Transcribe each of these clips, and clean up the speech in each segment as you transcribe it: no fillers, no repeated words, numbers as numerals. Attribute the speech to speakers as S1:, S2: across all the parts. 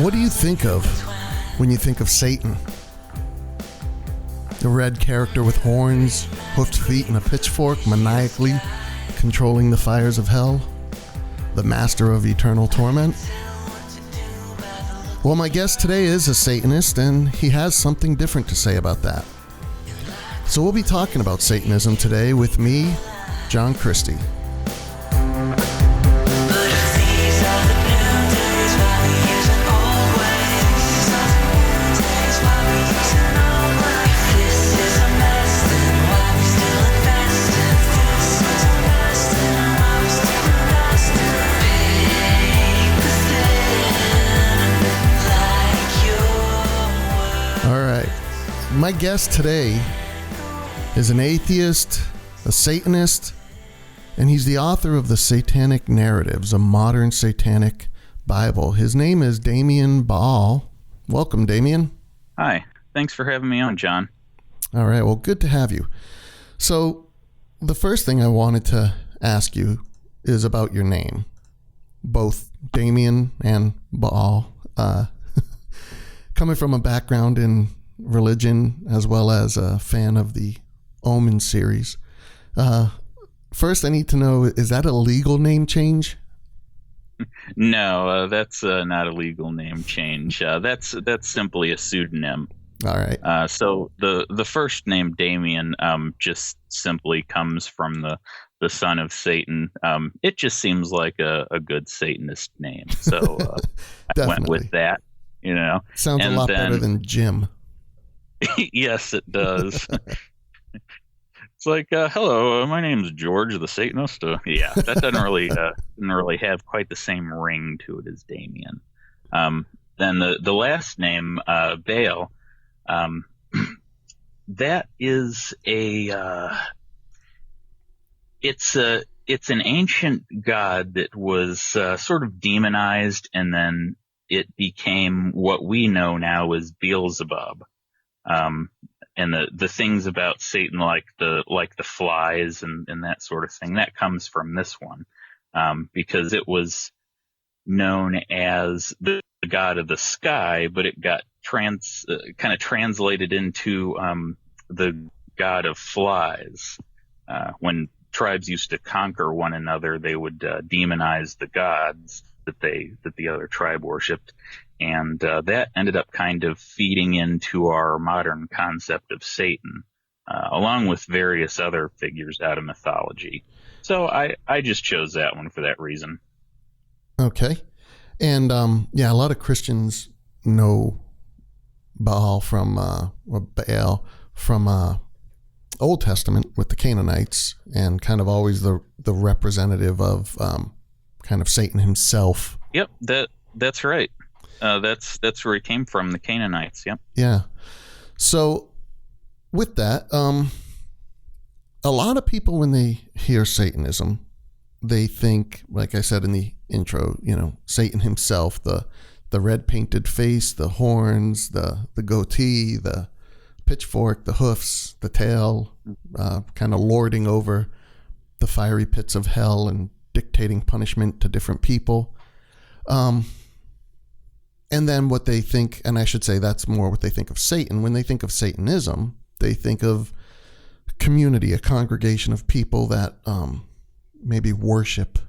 S1: What do you think of when you think of Satan? The red character with horns, hoofed feet, and a pitchfork, maniacally controlling the fires of hell? The master of eternal torment? Well, my guest today is a Satanist, and he has something different to say about that. So we'll be talking about Satanism today with me, John Christie. My guest today is an atheist, a Satanist, and he's the author of the Satanic Narratives, a Modern Satanic Bible. His name is Damien Baal. Welcome, Damien.
S2: Hi. Thanks for having me on, John.
S1: All right. Well, good to have you. So the first thing I wanted to ask you is about your name, both Damien and Baal. Coming from a background in religion as well as a fan of the Omen series. First, I need to know, is that a legal name change?
S2: No, that's not a legal name change. That's simply a pseudonym.
S1: All right.
S2: So the first name Damien just simply comes from the son of Satan. It just seems like a good Satanist name, so I went with that. You know,
S1: sounds a lot better than Jim.
S2: Yes, it does. It's like, hello, my name's George the Satanist. Yeah, that doesn't really have quite the same ring to it as Damien. Then the last name, Baal, that is it's an ancient god that was sort of demonized, and then it became what we know now as Beelzebub. And the things about Satan, like the flies and that sort of thing, that comes from this one, because it was known as the god of the sky, but it got kind of translated into the god of flies. When tribes used to conquer one another, they would demonize the gods that the other tribe worshipped. And that ended up kind of feeding into our modern concept of Satan, along with various other figures out of mythology. So I just chose that one for that reason.
S1: Okay. And yeah, a lot of Christians know Baal from Old Testament with the Canaanites, and kind of always the representative of kind of Satan himself.
S2: Yep, that's right. That's where he came from, the Canaanites. Yep.
S1: Yeah. So with that, a lot of people, when they hear Satanism, they think, like I said in the intro, Satan himself, the red painted face, the horns, the goatee, the pitchfork, the hoofs, the tail, kind of lording over the fiery pits of hell and dictating punishment to different people. And then what they think, and I should say that's more what they think of Satan. When they think of Satanism, they think of community, a congregation of people that maybe worship,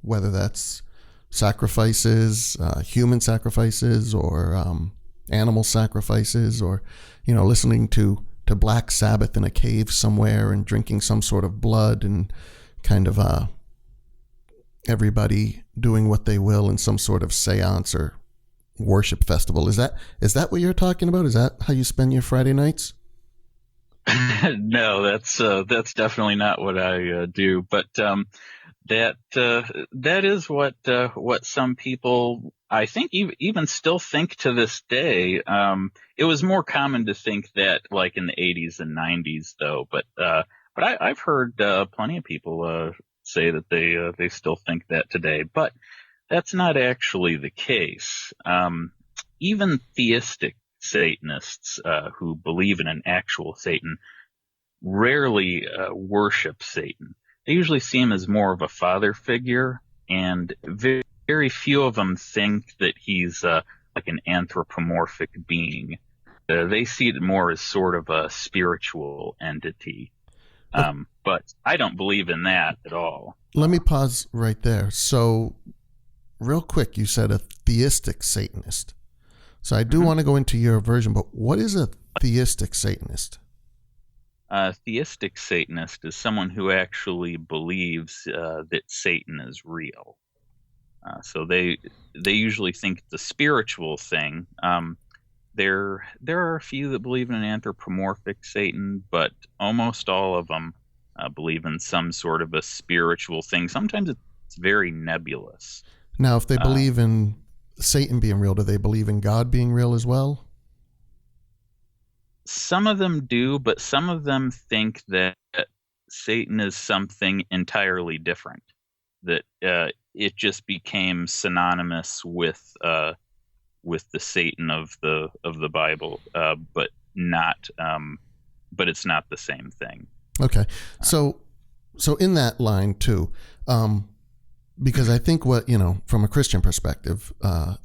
S1: whether that's sacrifices, human sacrifices, or animal sacrifices, or listening to Black Sabbath in a cave somewhere and drinking some sort of blood, and kind of everybody doing what they will in some sort of seance or worship festival. Is that what you're talking about? Is that how you spend your Friday nights?
S2: No, that's definitely not what I do. But that is what some people, I think, even still think to this day. It was more common to think that like in the 80s and 90s, though. But I've heard plenty of people say that they still think that today. But that's not actually the case. Even theistic Satanists who believe in an actual Satan rarely worship Satan. They usually see him as more of a father figure, and very very few of them think that he's like an anthropomorphic being. They see it more as sort of a spiritual entity.
S1: Oh,
S2: But I don't believe in that at all.
S1: let me pause right there. So, real quick, you said a theistic Satanist. So, I do
S2: Mhm.
S1: want to go into your version, but what is a theistic Satanist?
S2: A theistic Satanist is someone who actually believes that Satan is real. So they usually think it's a spiritual thing. There are a few that believe in an anthropomorphic Satan, but almost all of them believe in some sort of a spiritual thing. Sometimes it's very nebulous.
S1: Now, if they
S2: Uh,
S1: believe in Satan being real, do they believe in God being real as well?
S2: some of them do, but some of them think that Satan is something entirely different. That it just became synonymous with the Satan of the Bible, but not but it's not the same thing.
S1: Okay.
S2: Uh,
S1: So, so in that line too, um, because I think what, from a Christian perspective,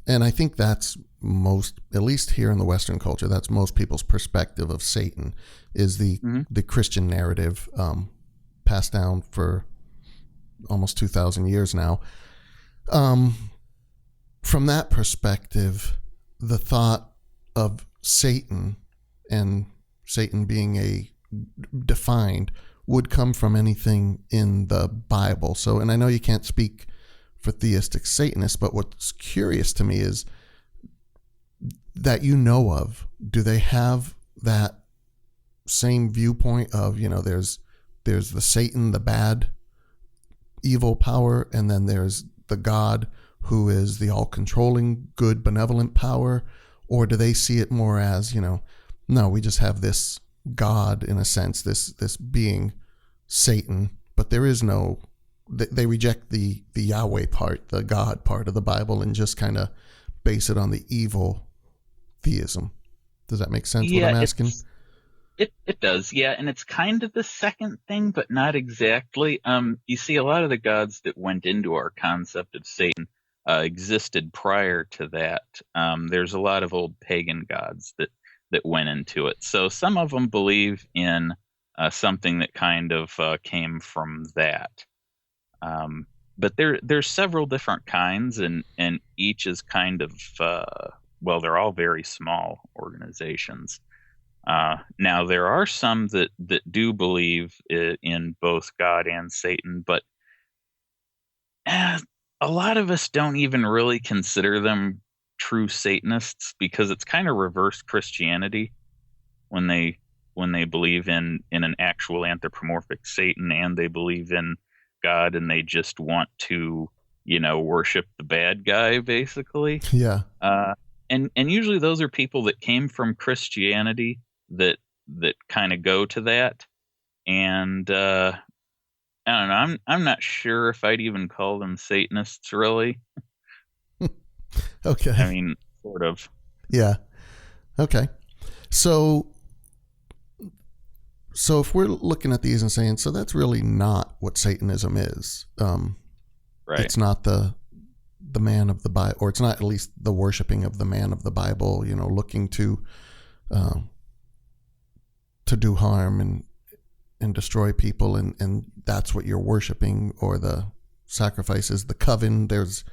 S1: and I think that's most, at least here in the Western culture, that's most people's perspective of Satan is
S2: mhm.
S1: the Christian narrative, passed down for almost 2,000 years now. Um, from that perspective, the thought of Satan and Satan being a defined would come from anything in the Bible. So, and I know you can't speak for theistic Satanists, but what's curious to me is that do they have that same viewpoint of, there's the Satan, the bad, evil power, and then there's the God who is the all controlling, good, benevolent power? Or do they see it more as, no, we just have this God in a sense, this being Satan, but there is no, they reject the Yahweh part, the God part of the Bible, and just kind of base it on the evil theism. Does that make sense what I'm
S2: Yeah,
S1: asking?
S2: it does. Yeah, and it's kind of the second thing, but not exactly. You see, a lot of the gods that went into our concept of Satan existed prior to that. There's a lot of old pagan gods that went into it. So some of them believe in something that kind of came from that. Um, but there's several different kinds, and each is kind of well, they're all very small organizations. Now there are some that do believe in both God and Satan, but eh, a lot of us don't even really consider them true Satanists because it's kind of reverse Christianity when they believe in an actual anthropomorphic Satan and they believe in God and they just want to worship the bad guy basically.
S1: Yeah.
S2: Uh, and usually those are people that came from Christianity that kind of go to that. And I don't know. I'm not sure if I'd even call them Satanists really. I
S1: Okay.
S2: mean, sort of.
S1: Yeah. Okay. So, so if we're looking at these and saying, so that's really not what Satanism is.
S2: Right.
S1: It's not the man of the Bible, or it's not at least the worshiping of the man of the Bible. Looking um, to do harm and destroy people, and that's what you're worshiping, or the sacrifices, the coven. There's,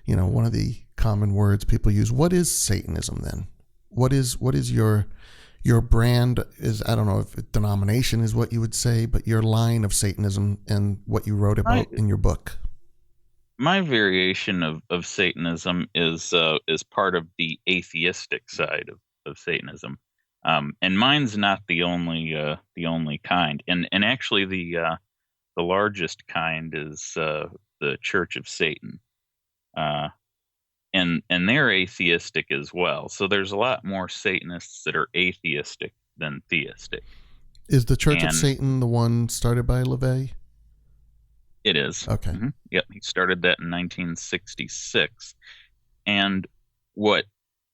S1: one of the common words people use. What is Satanism then? What is your brand? Is, I don't know if denomination is what you would say, but your line of Satanism and what you wrote
S2: My
S1: about in your book.
S2: my variation of Satanism is part of the atheistic side of Satanism. And mine's not the only kind. And actually the largest kind is the Church of Satan. Uh, and they're atheistic as well. So there's a lot more Satanists that are atheistic than theistic.
S1: Is the Church of
S2: And
S1: Satan the one started by LaVey?
S2: it is.
S1: Okay.
S2: Yep, he started that in 1966. And what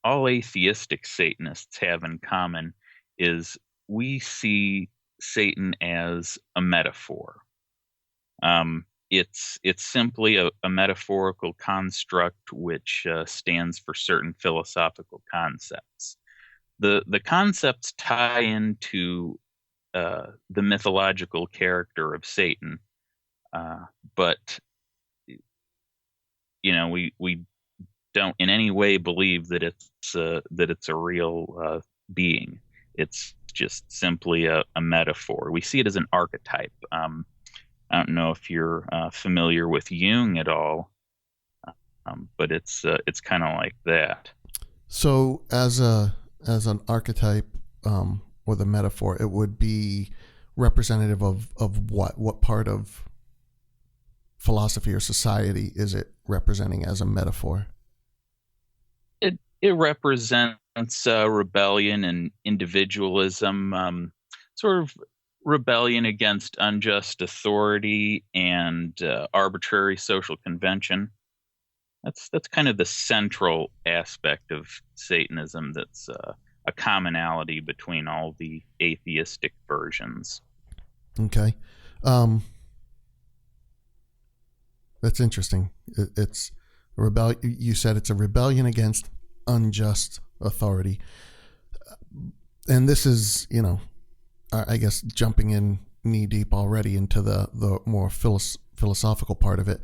S2: all atheistic Satanists have in common is we see Satan as a metaphor. Um, it's simply a metaphorical construct which stands for certain philosophical concepts. The concepts tie into the mythological character of Satan, but we don't in any way believe that it's a real being. It's just simply a metaphor. We see it as an archetype. I don't know if you're familiar with Jung at all, but it's kind of like that.
S1: So as an archetype, or the metaphor, it would be representative of what part of philosophy or society is it representing as a metaphor?
S2: It represents rebellion and individualism, sort of rebellion against unjust authority and arbitrary social convention. That's kind of the central aspect of Satanism. That's a commonality between all the atheistic versions.
S1: Okay, that's interesting. It's a You said it's a rebellion against unjust authority, and this is, I guess, jumping in knee deep already into the more philosophical part of it.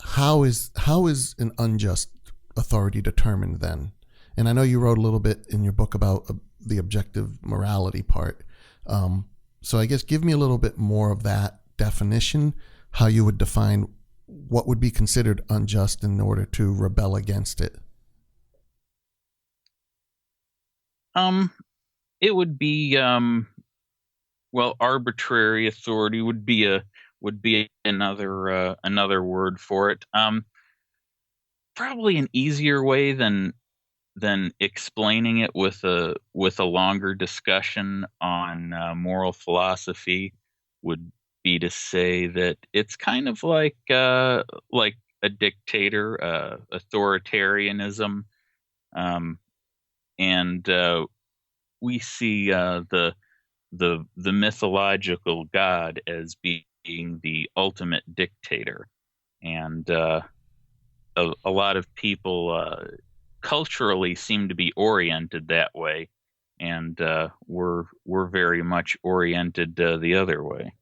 S1: How is an unjust authority determined then? And I know you wrote a little bit in your book about the objective morality part. So I guess give me a little bit more of that definition, how you would define what would be considered unjust in order to rebel against it.
S2: It would be arbitrary authority would be another word for it. Probably an easier way than explaining it with a longer discussion on moral philosophy would be to say that it's kind of like a dictator, authoritarianism, and we see the mythological god as being the ultimate dictator, and a lot of people culturally seem to be oriented that way, and we're very much oriented the other way.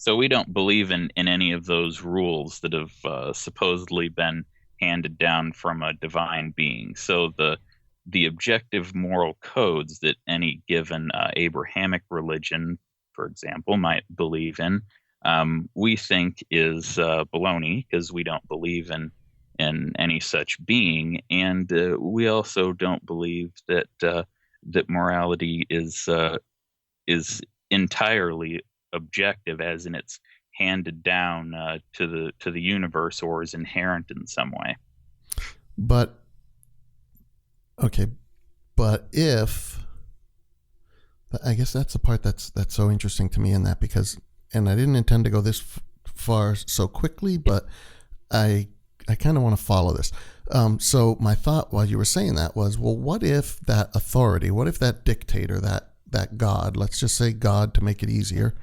S2: So we don't believe in any of those rules that have supposedly been handed down from a divine being. So the objective moral codes that any given Abrahamic religion, for example, might believe in, we think is baloney, because we don't believe in any such being, and we also don't believe that morality is entirely objective, as in it's handed down to the universe or is inherent in some way.
S1: But if, I guess that's the part that's so interesting to me in that, because, and I didn't intend to go this far so quickly, but I kind of want to follow this. So my thought while you were saying that was, well, what if that authority, what if that dictator, that God, let's just say God to make it easier,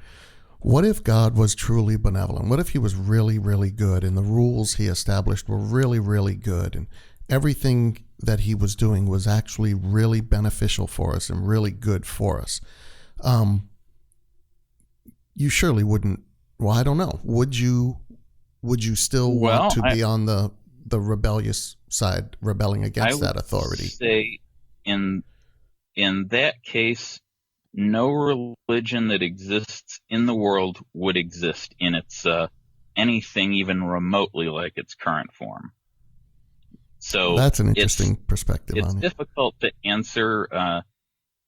S1: what if God was truly benevolent? What if he was really, really good, and the rules he established were really, really good, and everything that he was doing was actually really beneficial for us and really good for us? You surely wouldn't, well, I don't know. Would you still want to be on the rebellious side, rebelling against that authority?
S2: I would say in that case, no religion that exists in the world would exist in its anything even remotely like its current form. So
S1: that's an interesting perspective.
S2: It's difficult to answer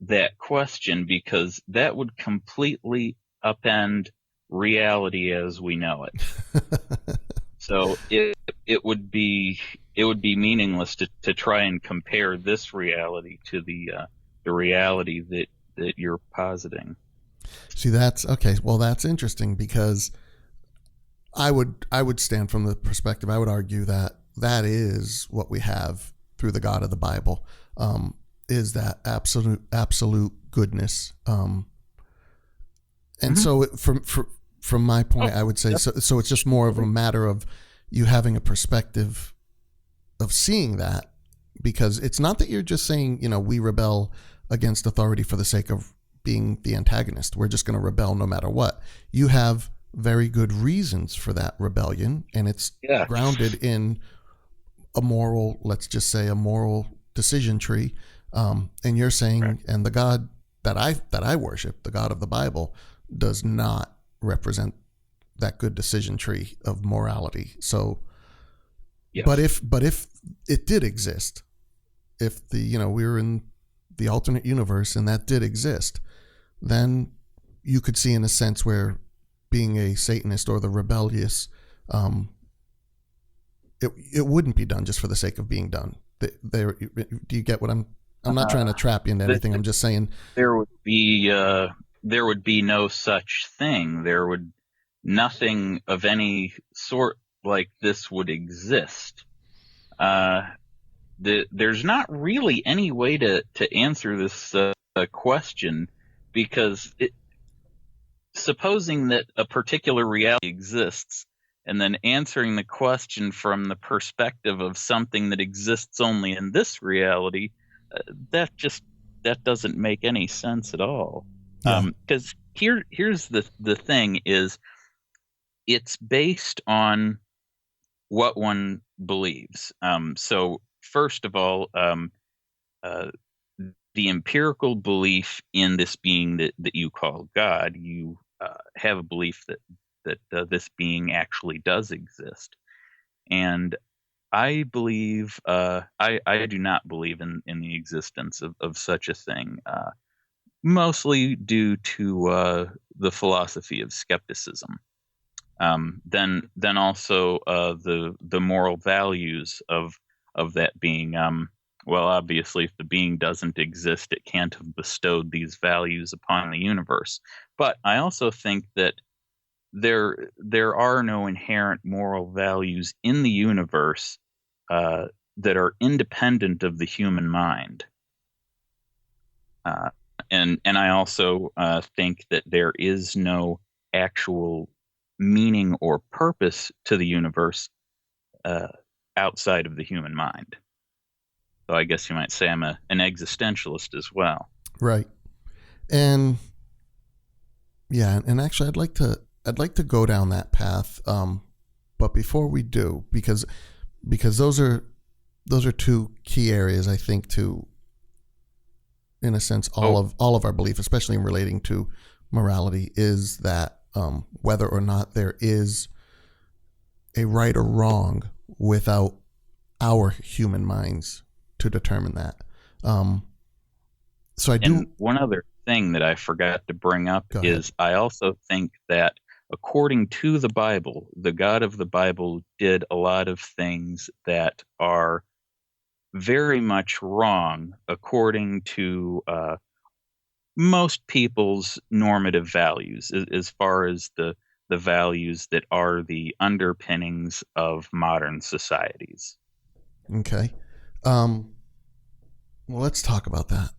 S2: that question, because that would completely upend reality as we know it. So it would be meaningless to try and compare this reality to the reality that you're positing.
S1: See, that's okay. Well, that's interesting, because I would stand from the perspective, I would argue that is what we have through the God of the Bible, is that absolute goodness. And so from my point, I would say, so it's just more of a matter of you having a perspective of seeing that, because it's not that you're just saying, we rebel against authority for the sake of being the antagonist. We're just going to rebel no matter what. You have very good reasons for that rebellion, and it's grounded in a moral, let's just say a moral decision tree. And you're saying, and the God that I worship, the God of the Bible, does not represent that good decision tree of morality. So, but if it did exist, if we were in the alternate universe and that did exist, then you could see in a sense where being a Satanist or the rebellious, it wouldn't be done just for the sake of being done. Do you get what I'm not trying to trap you into anything. I'm just saying
S2: there would be no such thing. Nothing of any sort like this would exist. There's not really any way to answer this question, because supposing that a particular reality exists and then answering the question from the perspective of something that exists only in this reality, that doesn't make any sense at all. Because here's the thing is, it's based on what one believes. So first of all, the empirical belief in this being that you call God, you have a belief that this being actually does exist. And I believe, I do not believe in the existence of such a thing, mostly due to the philosophy of skepticism. Then also the moral values of that being. Well, obviously, if the being doesn't exist, it can't have bestowed these values upon the universe. But I also think that there are no inherent moral values in the universe that are independent of the human mind. And I also think that there is no actual meaning or purpose to the universe outside of the human mind. So I guess you might say I'm an existentialist as well.
S1: Right. And yeah, and actually I'd like to go down that path. But before we do, because those are two key areas, I think, to, in a sense, all of our belief, especially in relating to morality, is that whether or not there is a right or wrong without our human minds to determine that. So I do.
S2: And one other thing that I forgot to bring up is I also think that according to the Bible, the God of the Bible did a lot of things that are very much wrong according to most people's normative values, as far as the values that are the underpinnings of modern societies.
S1: Okay. Well, let's talk about that.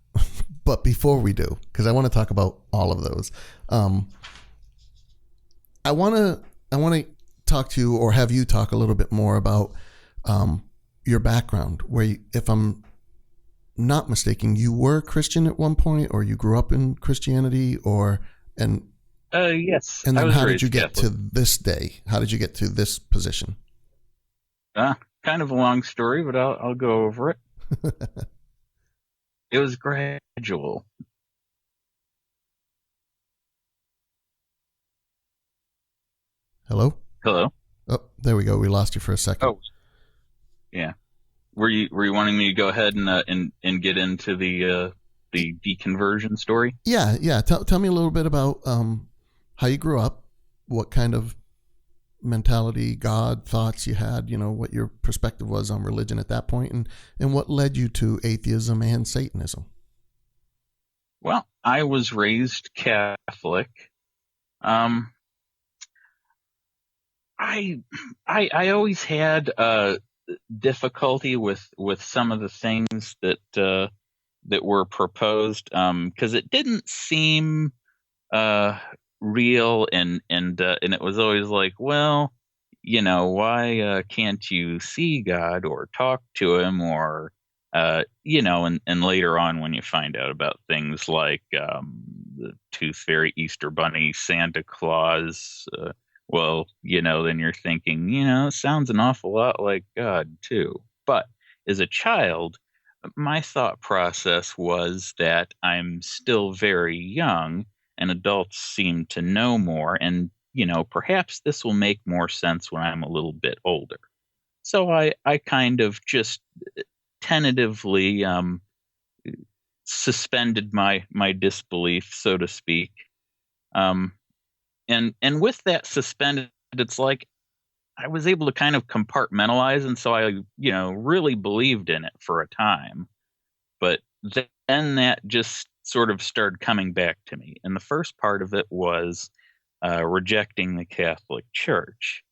S1: But before we do, because I want to talk about all of those, I want to talk to you, or have you talk a little bit more about your background, where you, if I'm not mistaken, you were Christian at one point, or you grew up in Christianity,
S2: yes.
S1: And then how did you get to this day? How did you get to this position?
S2: Kind of a long story, but I'll go over it. It was gradual.
S1: Hello?
S2: Hello?
S1: Oh, there we go. We lost you for a second.
S2: Oh, yeah. Were you wanting me to go ahead and get into the deconversion story?
S1: Yeah. Tell me a little bit about how you grew up, what kind of mentality, God, thoughts you had, what your perspective was on religion at that point, and what led you to atheism and Satanism.
S2: Well, I was raised Catholic. I always had difficulty with some of the things that were proposed, because it didn't seem real, and it was always like, well, why can't you see God or talk to him, or and later on when you find out about things like the Tooth Fairy, Easter Bunny, Santa Claus, well, then you're thinking, it sounds an awful lot like God too. But as a child, my thought process was that I'm still very young and adults seem to know more, and perhaps this will make more sense when I'm a little bit older. So I kind of just tentatively suspended my disbelief, so to speak. um and with that suspended, it's like I was able to kind of compartmentalize, and so I really believed in it for a time. But then that just sort of started coming back to me. And the first part of it was rejecting the Catholic Church.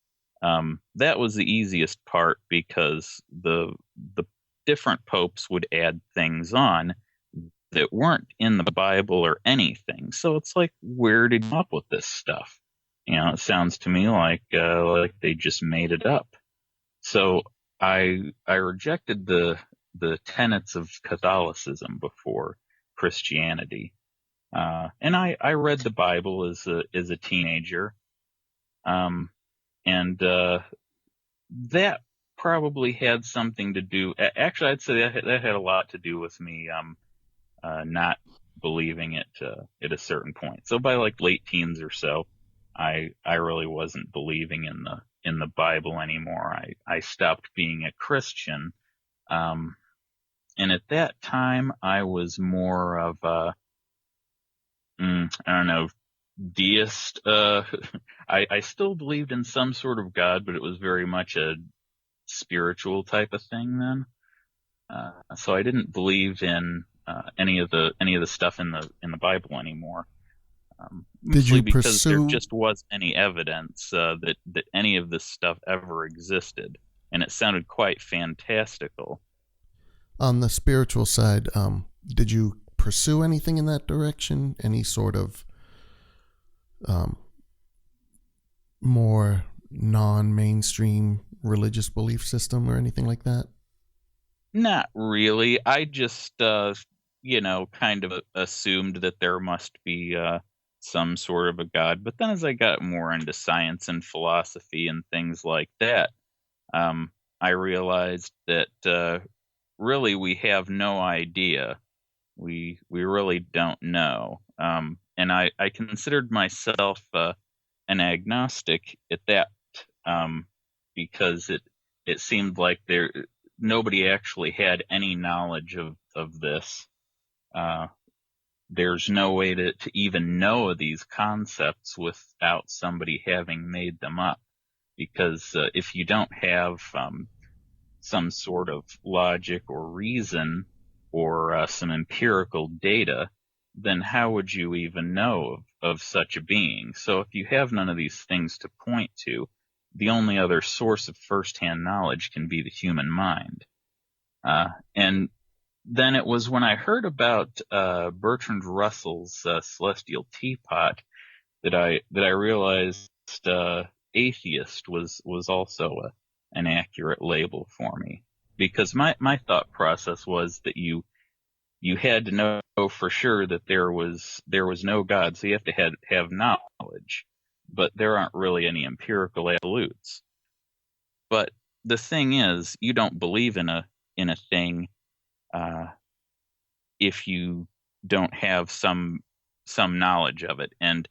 S2: That was the easiest part because the different popes would add things on that weren't in the Bible or anything. So it's like, where did you come up with this stuff? It sounds to me like they just made it up. So I rejected the tenets of Catholicism before Christianity. And I read the Bible as a teenager. And that probably had something to do. Actually, I'd say that had a lot to do with me not believing it at a certain point. So by like late teens or so, I really wasn't believing in the Bible anymore. I stopped being a Christian. And at that time, I was more of a, I don't know, deist. I still believed in some sort of God, but it was very much a spiritual type of thing then. So I didn't believe in any of the stuff in the Bible anymore.
S1: Did
S2: Mostly
S1: you
S2: because there
S1: pursue
S2: just wasn't any evidence that any of this stuff ever existed, and it sounded quite fantastical.
S1: on the spiritual side? Did you pursue anything in that direction? Any sort of um, more non-mainstream religious belief system or anything like that?
S2: Not really. I just, kind of assumed that there must be some sort of a God. But then as I got more into science and philosophy and things like that, I realized that really we have no idea. We really don't know. And I considered myself an agnostic at that, because it seemed like nobody actually had any knowledge of this. Uh, there's no way to even know these concepts without somebody having made them up. Because if you don't have some sort of logic or reason or some empirical data, then how would you even know of such a being? So if you have none of these things to point to, the only other source of firsthand knowledge can be the human mind. And then it was when I heard about Bertrand Russell's celestial teapot that I realized atheist was also an accurate label for me, because my thought process was that you had to know for sure that there was no God, so you have to have knowledge, but there aren't really any empirical absolutes. But the thing is, you don't believe in a thing uh, if you don't have some knowledge of it. And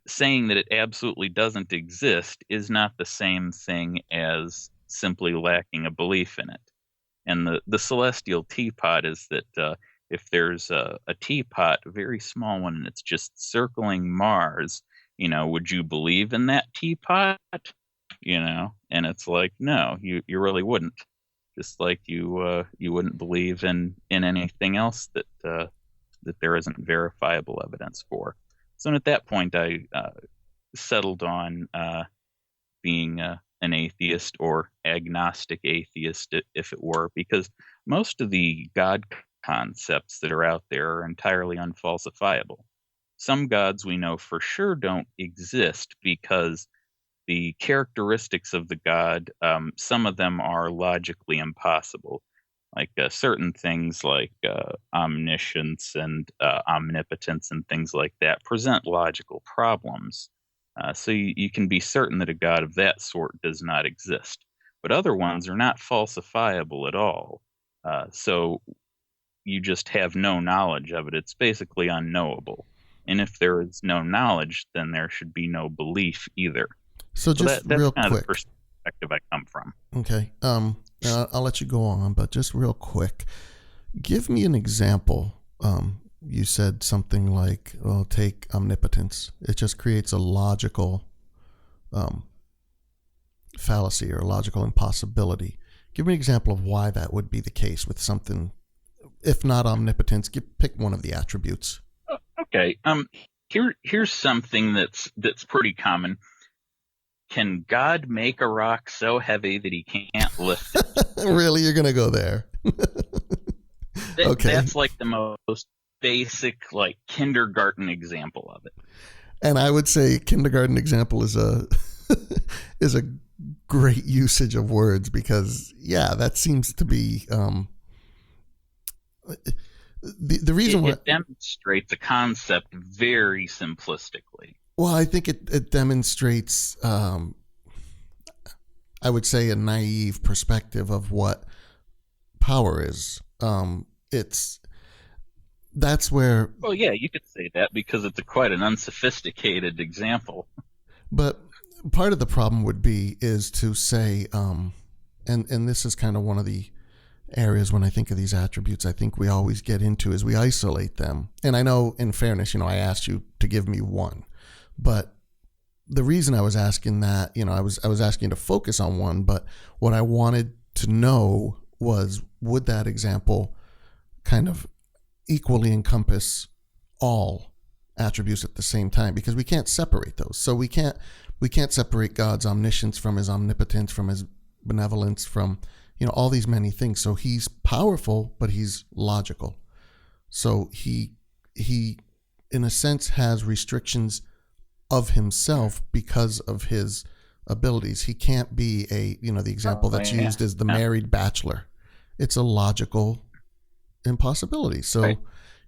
S2: saying that it absolutely doesn't exist is not the same thing as simply lacking a belief in it. And the celestial teapot is that if there's a teapot, a very small one, and it's just circling Mars, would you believe in that teapot? And it's like, no, you really wouldn't. Just like you wouldn't believe in anything else that there isn't verifiable evidence for. So at that point, I settled on being an atheist or agnostic atheist, if it were, because most of the God concepts that are out there are entirely unfalsifiable. Some gods we know for sure don't exist because the characteristics of the god, some of them are logically impossible. Like certain things like omniscience and omnipotence and things like that present logical problems. So you can be certain that a god of that sort does not exist. But other ones are not falsifiable at all. So you just have no knowledge of it. It's basically unknowable. And if there is no knowledge, then there should be no belief either.
S1: So just
S2: that's
S1: real
S2: kind of
S1: quick.
S2: the perspective I come from.
S1: Okay. I'll let you go on, but just real quick, give me an example. You said something like, "Well, take omnipotence." It just creates a logical fallacy or logical impossibility. Give me an example of why that would be the case with something, if not omnipotence. Pick one of the attributes.
S2: Okay. Here's something that's pretty common. Can God make a rock so heavy that he can't lift it?
S1: Really? You're going to go there? Okay.
S2: That's like the most basic, like, kindergarten example of it.
S1: And I would say kindergarten example is a is a great usage of words, because that seems to be the reason why
S2: it demonstrates a concept very simplistically.
S1: Well, I think it demonstrates, I would say, a naive perspective of what power is. That's where.
S2: Well, yeah, you could say that because it's quite an unsophisticated example.
S1: But part of the problem would be is to say, and this is kind of one of the areas when I think of these attributes, I think we always get into is we isolate them. And I know, in fairness, I asked you to give me one. But the reason I was asking that, I was asking to focus on one, but what I wanted to know was, would that example kind of equally encompass all attributes at the same time? Because we can't separate those. So we can't separate God's omniscience from his omnipotence, from his benevolence, from, all these many things. So he's powerful, but he's logical. So he in a sense has restrictions of himself because of his abilities. He can't be the example that's used is the married bachelor. It's a logical impossibility. So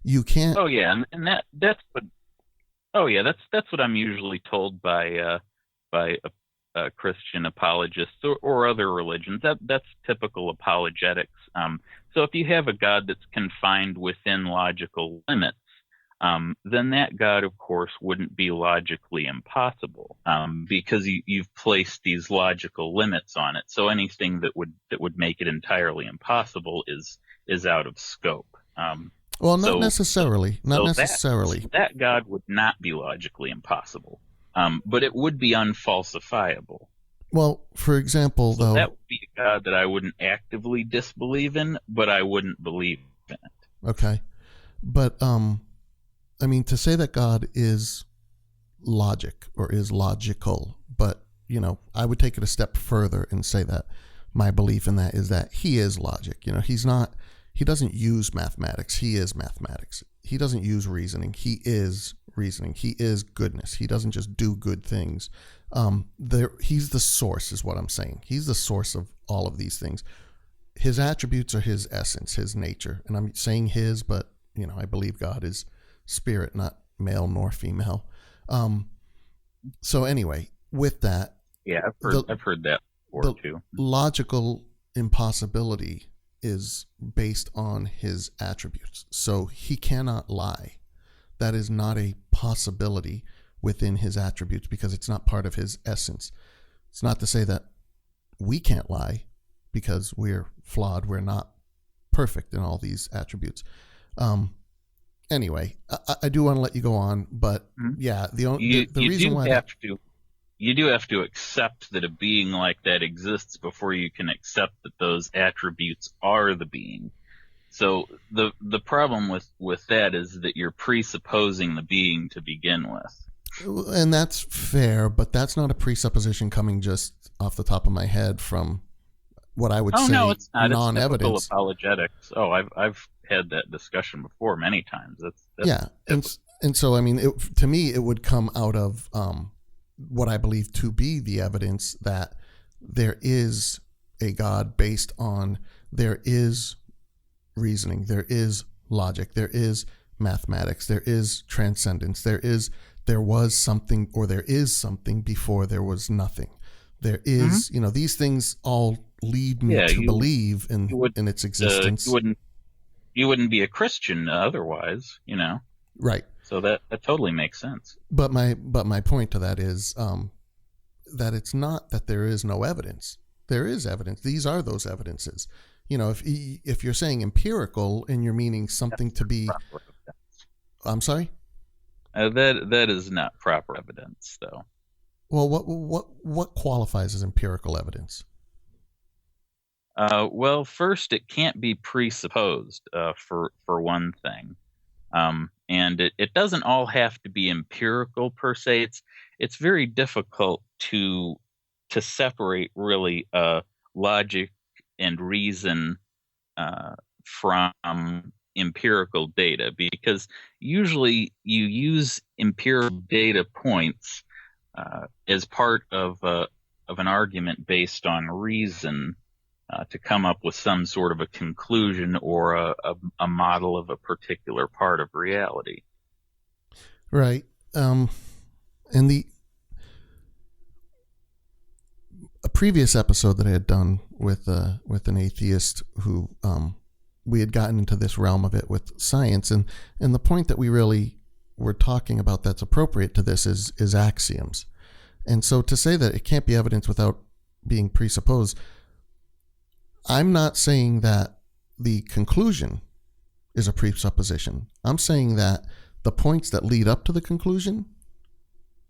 S1: you can't.
S2: Oh yeah, and that's what. Oh yeah, that's what I'm usually told by Christian apologists or other religions. That's typical apologetics. So if you have a God that's confined within logical limits, then that God, of course, wouldn't be logically impossible, because you've placed these logical limits on it. So anything that would make it entirely impossible is out of scope.
S1: Well, not necessarily. Not necessarily.
S2: That God would not be logically impossible, but it would be unfalsifiable.
S1: Well, for example, though,
S2: that would be a God that I wouldn't actively disbelieve in, but I wouldn't believe in it.
S1: Okay, but to say that God is logic or is logical, but I would take it a step further and say that my belief in that is that he is logic. He doesn't use mathematics. He is mathematics. He doesn't use reasoning. He is reasoning. He is goodness. He doesn't just do good things. He's the source, is what I'm saying. He's the source of all of these things. His attributes are his essence, his nature. And I'm saying his, but I believe God is spirit, not male nor female. So anyway, with that,
S2: I've heard that before too.
S1: Logical impossibility is based on his attributes. So he cannot lie. That is not a possibility within his attributes because it's not part of his essence. It's not to say that we can't lie because we're flawed. We're not perfect in all these attributes. Anyway, I do want to let you go on, but the reason why
S2: you do have to accept that a being like that exists before you can accept that those attributes are the being. So the problem with that is that you're presupposing the being to begin with.
S1: And that's fair, but that's not a presupposition coming just off the top of my head from what I would say
S2: no, it's not.
S1: Non-evidence.
S2: It's typical apologetics. I've had that discussion before many times. That's
S1: yeah, And so, I mean, to me, it would come out of what I believe to be the evidence that there is a God based on, there is reasoning, there is logic, there is mathematics, there is transcendence, there was something, or there is something before there was nothing. There is, these things all lead me to believe in its existence.
S2: You wouldn't be a Christian otherwise,
S1: Right.
S2: So that totally makes sense.
S1: But my point to that is that it's not that there is no evidence. There is evidence. These are those evidences. If you're saying empirical and you're meaning something to be, I'm sorry.
S2: That is not proper evidence, though.
S1: Well, what qualifies as empirical evidence?
S2: Well, first, it can't be presupposed, for one thing. And it doesn't all have to be empirical per se. It's very difficult to separate really logic and reason from empirical data, because usually you use empirical data points as part of an argument based on reason to come up with some sort of a conclusion or a model of a particular part of reality.
S1: Right. And a previous episode that I had done with an atheist who we had gotten into this realm of it with science, and the point that we really were talking about that's appropriate to this is axioms. And so to say that it can't be evidence without being presupposed, I'm not saying that the conclusion is a presupposition. I'm saying that the points that lead up to the conclusion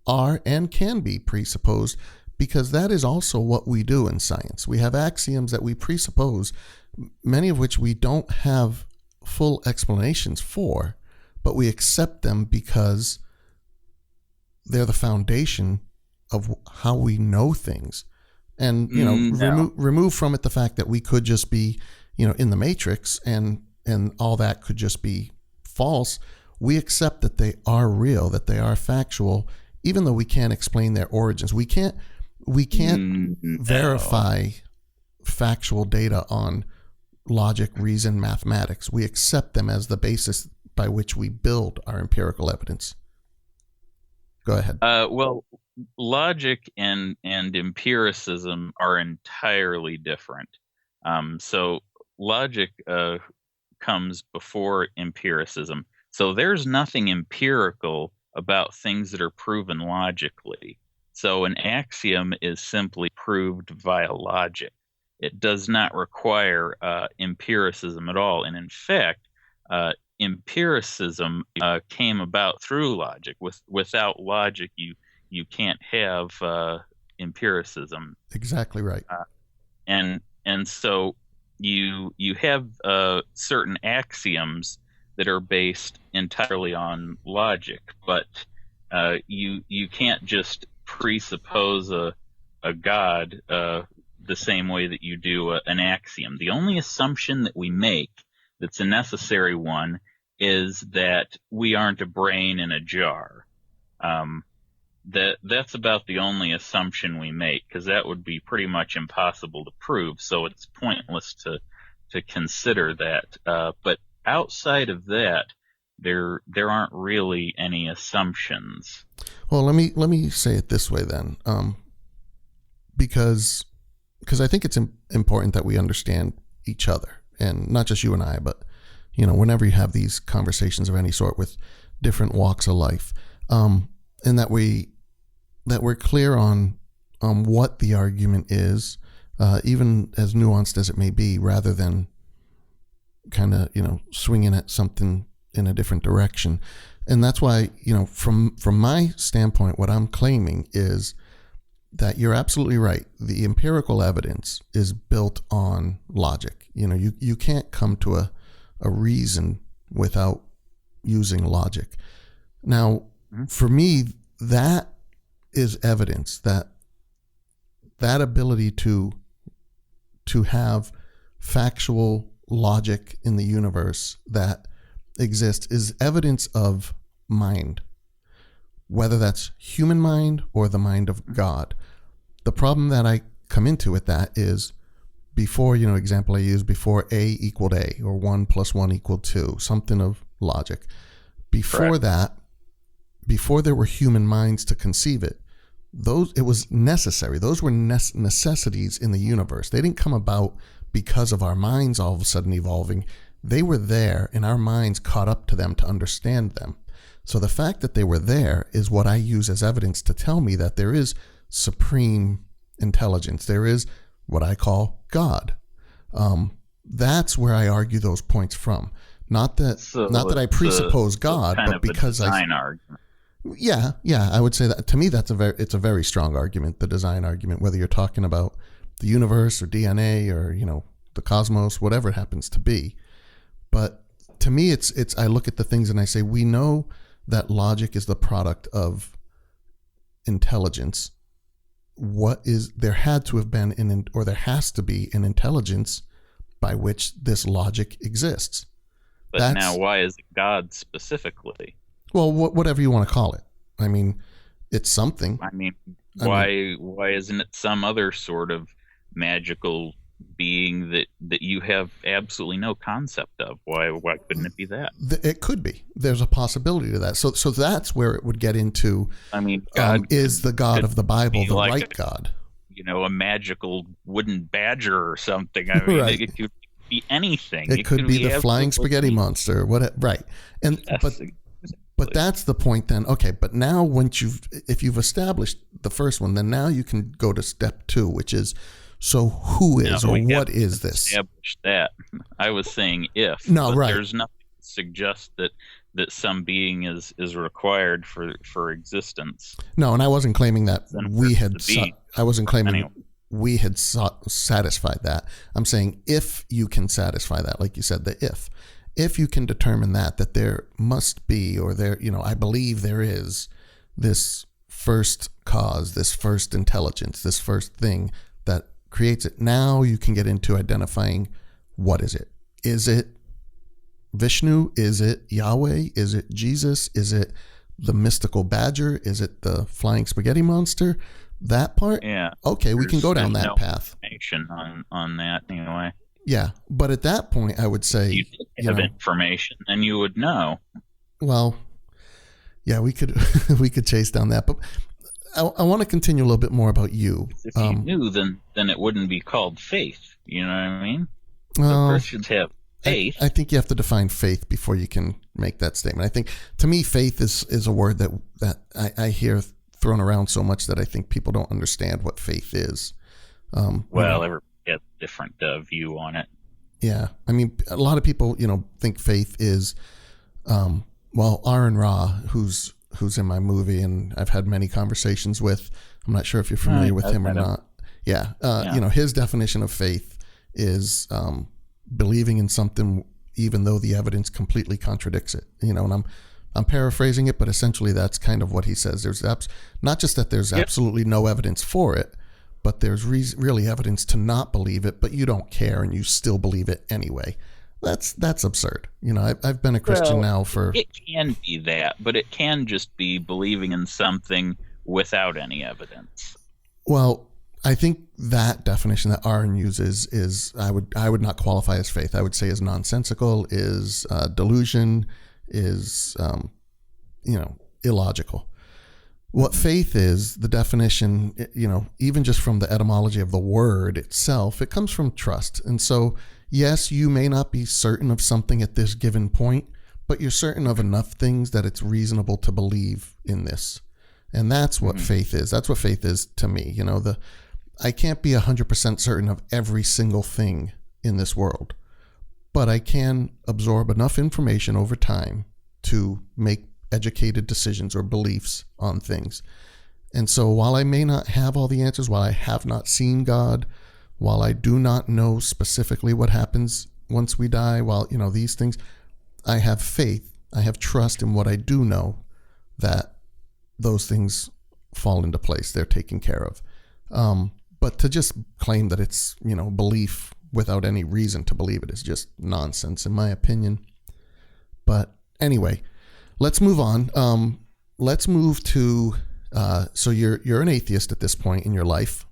S1: are and can be presupposed, because that is also what we do in science. We have axioms that we presuppose, many of which we don't have full explanations for, but we accept them because they're the foundation of how we know things. And, remove from it the fact that we could just be, in the matrix and all that could just be false. We accept that they are real, that they are factual, even though we can't explain their origins. We can't verify factual data on logic, reason, mathematics. We accept them as the basis by which we build our empirical evidence. Go ahead.
S2: Well, logic and empiricism are entirely different. So logic comes before empiricism. So there's nothing empirical about things that are proven logically. So an axiom is simply proved via logic. It does not require empiricism at all. And in fact, empiricism came about through logic. Without logic, you can't have empiricism.
S1: Exactly right.
S2: And so you have certain axioms that are based entirely on logic, but you can't just presuppose a God the same way that you do an axiom. The only assumption that we make that's a necessary one is that we aren't a brain in a jar. That's about the only assumption we make, because that would be pretty much impossible to prove. So it's pointless to consider that. But outside of that, there aren't really any assumptions.
S1: Well, let me say it this way then, because I think it's important that we understand each other, and not just you and I, but whenever you have these conversations of any sort with different walks of life, and that we're clear on what the argument is, even as nuanced as it may be, rather than kind of swinging at something in a different direction. And that's why from my standpoint, what I'm claiming is that you're absolutely right. The empirical evidence is built on logic. You can't come to a reason without using logic. Now, for me, that is evidence that ability to have factual logic in the universe that exists is evidence of mind, whether that's human mind or the mind of God. The problem that I come into with that is before, example I use, before A equaled A, or 1 + 1 = 2, something of logic. Before
S2: Correct.
S1: that, before there were human minds to conceive it, it was necessary. Those were necessities in the universe. They didn't come about because of our minds all of a sudden evolving. They were there, and our minds caught up to them to understand them. So the fact that they were there is what I use as evidence to tell me that there is supreme intelligence. There is what I call God. That's where I argue those points from. Not that I presuppose God, but because
S2: design argument.
S1: Yeah, I would say that to me it's a very strong argument, the design argument, whether you're talking about the universe or DNA or the cosmos, whatever it happens to be. But to me, it's I look at the things and I say, we know that logic is the product of intelligence. There had to have been or there has to be an intelligence by which this logic exists.
S2: But now, why is it God specifically?
S1: Well, whatever you want to call it. I mean, it's something.
S2: Why isn't it some other sort of magical being that you have absolutely no concept of? Why couldn't it be that?
S1: It could be. There's a possibility to that. So that's where it would get into.
S2: God
S1: is the God of the Bible the right God?
S2: A magical wooden badger or something.
S1: Right.
S2: It could be anything.
S1: It could be the flying spaghetti monster. Right. And
S2: yes,
S1: but that's the point then. Okay, but now if you've established the first one, then now you can go to step 2, which is, so who is or what is this?
S2: Establish that. I was saying if.
S1: No, right.
S2: There's nothing to suggest that some being is required for existence.
S1: No, and I wasn't claiming that we had. I wasn't claiming
S2: anyway.
S1: We had satisfied that. I'm saying if you can satisfy that, like you said, the if you can determine that there must be, or I believe there is this first cause, this first intelligence, this first thing that creates it. Now you can get into identifying what is it. Is it Vishnu? Is it Yahweh? Is it Jesus? Is it the mystical badger? Is it the flying spaghetti monster? That part?
S2: Yeah.
S1: Okay, we can go down that path.
S2: Information on that anyway.
S1: Yeah, but at that point, I would say,
S2: you have information, and you would know.
S1: Well, yeah, we could we could chase down that, but I want to continue a little bit more about you.
S2: If you knew, then it wouldn't be called faith. You know what I mean? Christians have faith.
S1: I think you have to define faith before you can make that statement. I think, to me, faith is a word that I hear thrown around so much that I think people don't understand what faith is.
S2: Everybody has a different view on it.
S1: Yeah. I mean, a lot of people, think faith is, Aaron Ra, who's in my movie and I've had many conversations with. I'm not sure if you're familiar with him or not. Yeah. His definition of faith is believing in something even though the evidence completely contradicts it. And I'm paraphrasing it, but essentially that's kind of what he says. There's not just that there's absolutely no evidence for it, but there's really evidence to not believe it, but you don't care and you still believe it anyway. That's absurd. I've been a Christian now for...
S2: It can be that, but it can just be believing in something without any evidence.
S1: Well, I think that definition that Aaron uses is, I would not qualify as faith. I would say is nonsensical, is delusion, is, illogical. What faith is, the definition, even just from the etymology of the word itself, it comes from trust. And so, yes, you may not be certain of something at this given point, but you're certain of enough things that it's reasonable to believe in this. And that's what faith is. That's what faith is to me. I can't be 100% certain of every single thing in this world, but I can absorb enough information over time to make educated decisions or beliefs on things. And so while I may not have all the answers, while I have not seen God, while I do not know specifically what happens once we die, these things, I have faith, I have trust in what I do know, that those things fall into place. They're taken care of. But to just claim that it's, belief without any reason to believe it is just nonsense, in my opinion. But anyway, Let's move on. Let's move to. So you're an atheist at this point in your life.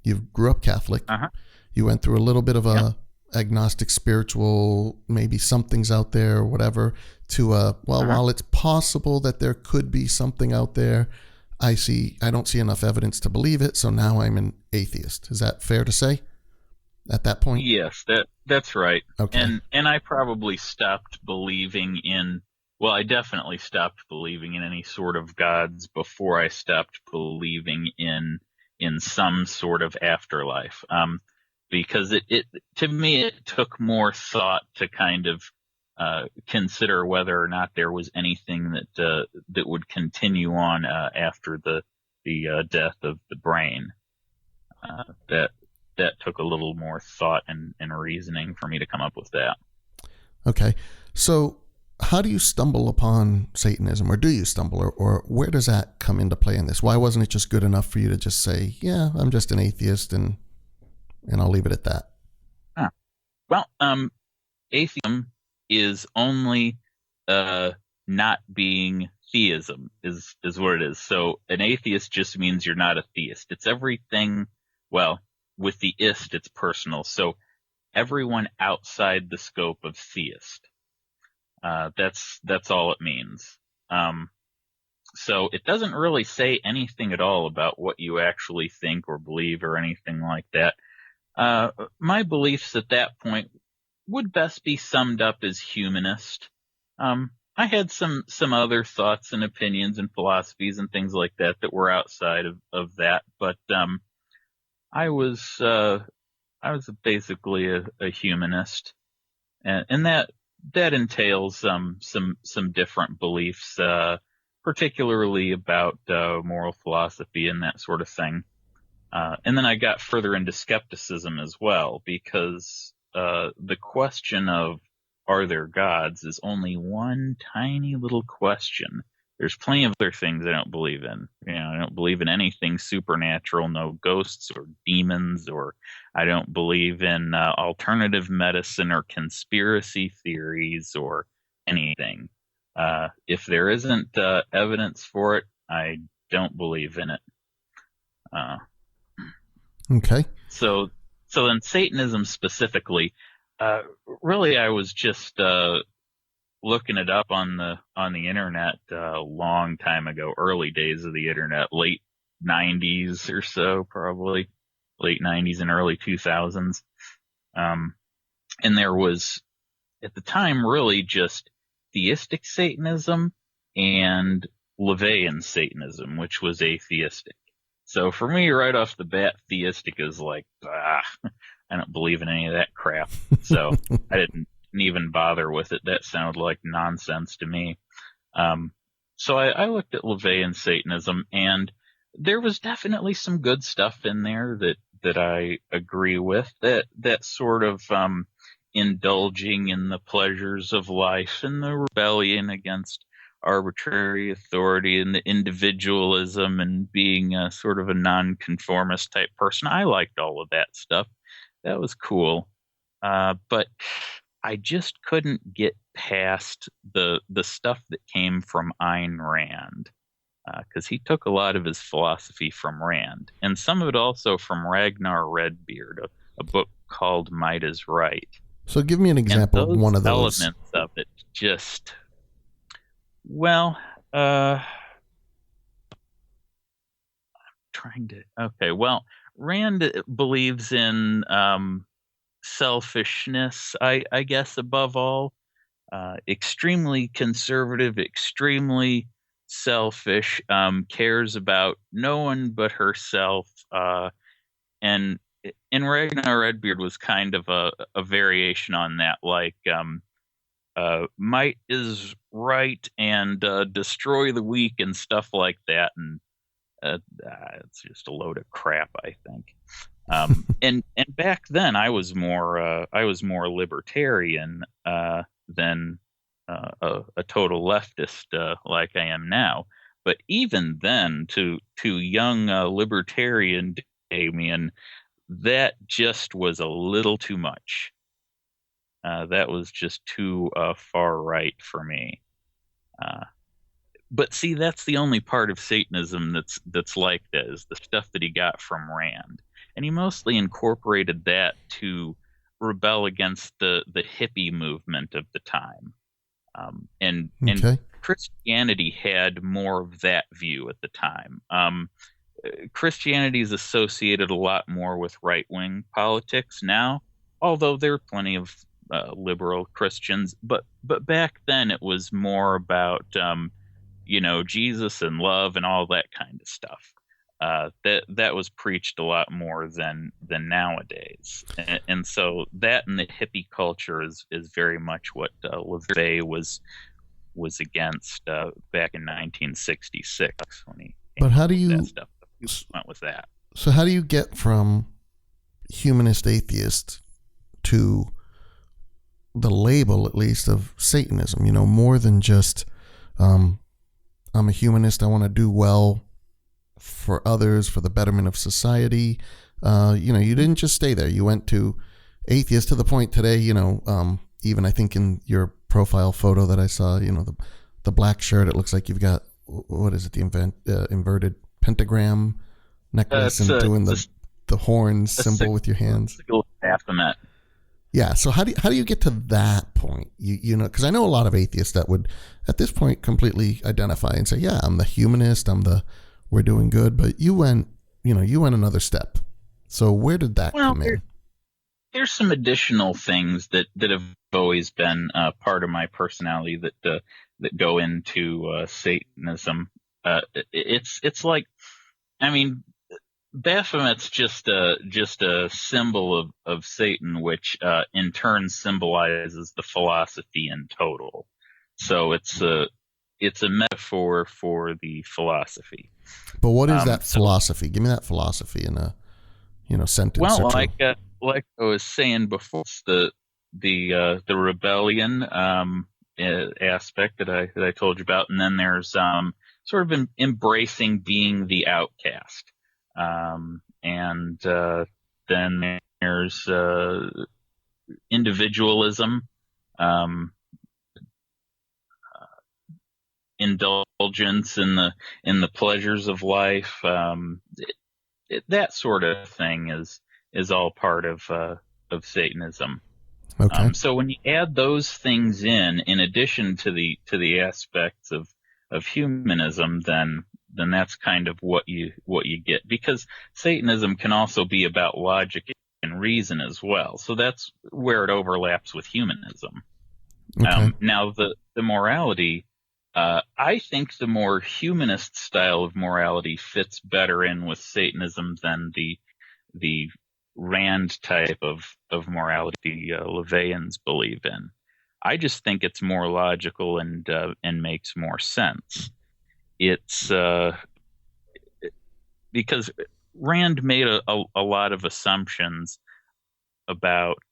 S1: You grew up Catholic.
S2: Uh-huh.
S1: You went through a little bit of
S2: Yep.
S1: a agnostic, spiritual, maybe something's out there, or whatever. To while it's possible that there could be something out there, I don't see enough evidence to believe it. So now I'm an atheist. Is that fair to say? At that point?
S2: Yes, that's right.
S1: Okay.
S2: And I probably stopped believing in, well, I definitely stopped believing in any sort of gods before I stopped believing in some sort of afterlife. Because it to me it took more thought to kind of consider whether or not there was anything that would continue on after the death of the brain. That took a little more thought and reasoning for me to come up with that.
S1: Okay. So how do you stumble upon Satanism, or do you stumble, or where does that come into play in this? Why wasn't it just good enough for you to just say, yeah, I'm just an atheist and I'll leave it at that?
S2: Huh. Well, atheism is only not being theism is what it is. So an atheist just means you're not a theist. It's everything. Well, with the ist, it's personal. So everyone outside the scope of theist. That's all it means. So it doesn't really say anything at all about what you actually think or believe or anything like that. My beliefs at that point would best be summed up as humanist. I had some other thoughts and opinions and philosophies and things like that were outside of that, but I was basically a humanist, and that entails some different beliefs, particularly about moral philosophy and that sort of thing. And then I got further into skepticism as well, because the question of are there gods is only one tiny little question. There's plenty of other things I don't believe in. I don't believe in anything supernatural, no ghosts or demons, or I don't believe in alternative medicine or conspiracy theories or anything. If there isn't evidence for it, I don't believe in it.
S1: Okay.
S2: So then Satanism specifically, really I was just looking it up on the internet a long time ago, early days of the internet, late 90s or so, probably late 90s and early 2000s. And there was at the time really just theistic Satanism and LaVeyan Satanism, which was atheistic. So for me, right off the bat, theistic is like, I don't believe in any of that crap. So I didn't even bother with it. That sounded like nonsense to me. So I looked at LaVeyan Satanism, and there was definitely some good stuff in there that I agree with. That sort of indulging in the pleasures of life and the rebellion against arbitrary authority and the individualism and being a sort of a nonconformist type person. I liked all of that stuff. That was cool. But I just couldn't get past the stuff that came from Ayn Rand, because he took a lot of his philosophy from Rand, and some of it also from Ragnar Redbeard, a book called Might is Right.
S1: So give me an example of one of those
S2: elements of it just, well, I'm trying to, okay, well, Rand believes in selfishness, I guess, above all. Extremely conservative, extremely selfish, cares about no one but herself. And Ragnar Redbeard was kind of a variation on that, like might is right and destroy the weak and stuff like that. And it's just a load of crap, I think. And back then I was more libertarian than a total leftist like I am now. But even then, to young libertarian Damien, that just was a little too much. That was just too far right for me. But see, that's the only part of Satanism that's like that, is the stuff that he got from Rand. And he mostly incorporated that to rebel against the hippie movement of the time. And
S1: Okay.
S2: Christianity had more of that view at the time. Christianity is associated a lot more with right-wing politics now, although there are plenty of liberal Christians. But back then it was more about Jesus and love and all that kind of stuff. That was preached a lot more than nowadays, and so that and the hippie culture is very much what LaVey was against back in 1966 when he
S1: But how do
S2: came up with
S1: you
S2: that stuff. He went with that.
S1: so how do you get from humanist atheist to the label, at least, of Satanism? More than just I'm a humanist, I want to do well for others, for the betterment of society. You didn't just stay there. You went to atheist to the point today, even I think in your profile photo that I saw, the black shirt, it looks like you've got, what is it, the inverted pentagram necklace and doing the horn symbol with your hands.
S2: Baphomet.
S1: Yeah. So how do you get to that point? Because I know a lot of atheists that would at this point completely identify and say, yeah, I'm the humanist, we're doing good. But you went another step. So where did that come in?
S2: There's some additional things that have always been part of my personality that go into Satanism. It's like, I mean, Baphomet's just a symbol of Satan, which in turn symbolizes the philosophy in total. So it's a metaphor for the philosophy.
S1: But what is that philosophy? Give me that philosophy in a sentence.
S2: Well,
S1: or two.
S2: like I was saying before, it's the rebellion aspect that I told you about, and then there's sort of embracing being the outcast. And then there's individualism, indulgence in the pleasures of life. That sort of thing is all part of Satanism.
S1: Okay.
S2: So when you add those things in addition to the aspects of humanism, then that's kind of what you get, because Satanism can also be about logic and reason as well. So that's where it overlaps with humanism.
S1: Okay.
S2: Now the morality, I think the more humanist style of morality fits better in with Satanism than the Rand type of morality LaVeyans believe in. I just think it's more logical and makes more sense. It's because Rand made a lot of assumptions about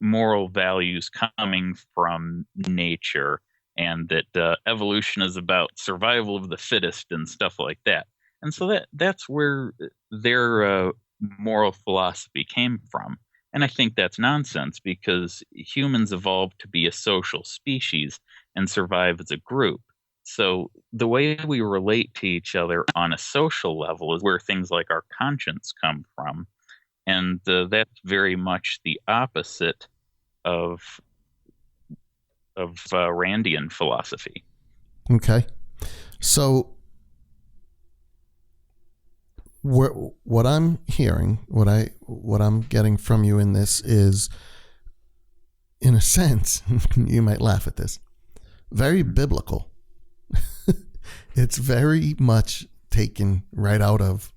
S2: moral values coming from nature, and that evolution is about survival of the fittest and stuff like that. And so that's where their moral philosophy came from. And I think that's nonsense, because humans evolved to be a social species and survive as a group. So the way we relate to each other on a social level is where things like our conscience come from. And that's very much the opposite of Randian philosophy.
S1: Okay. So what I'm hearing, what I'm getting from you in this is, in a sense, you might laugh at this, very biblical. It's very much taken right out of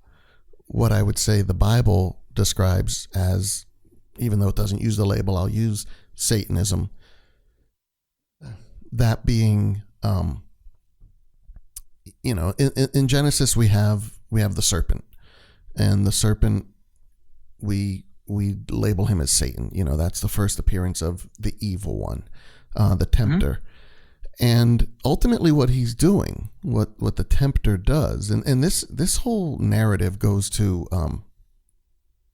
S1: what I would say the Bible describes as, even though it doesn't use the label, I'll use Satanism. That being, in Genesis we have the serpent, and the serpent we label him as Satan. That's the first appearance of the evil one, the tempter. Mm-hmm. And ultimately what he's doing, what the tempter does, and this whole narrative goes to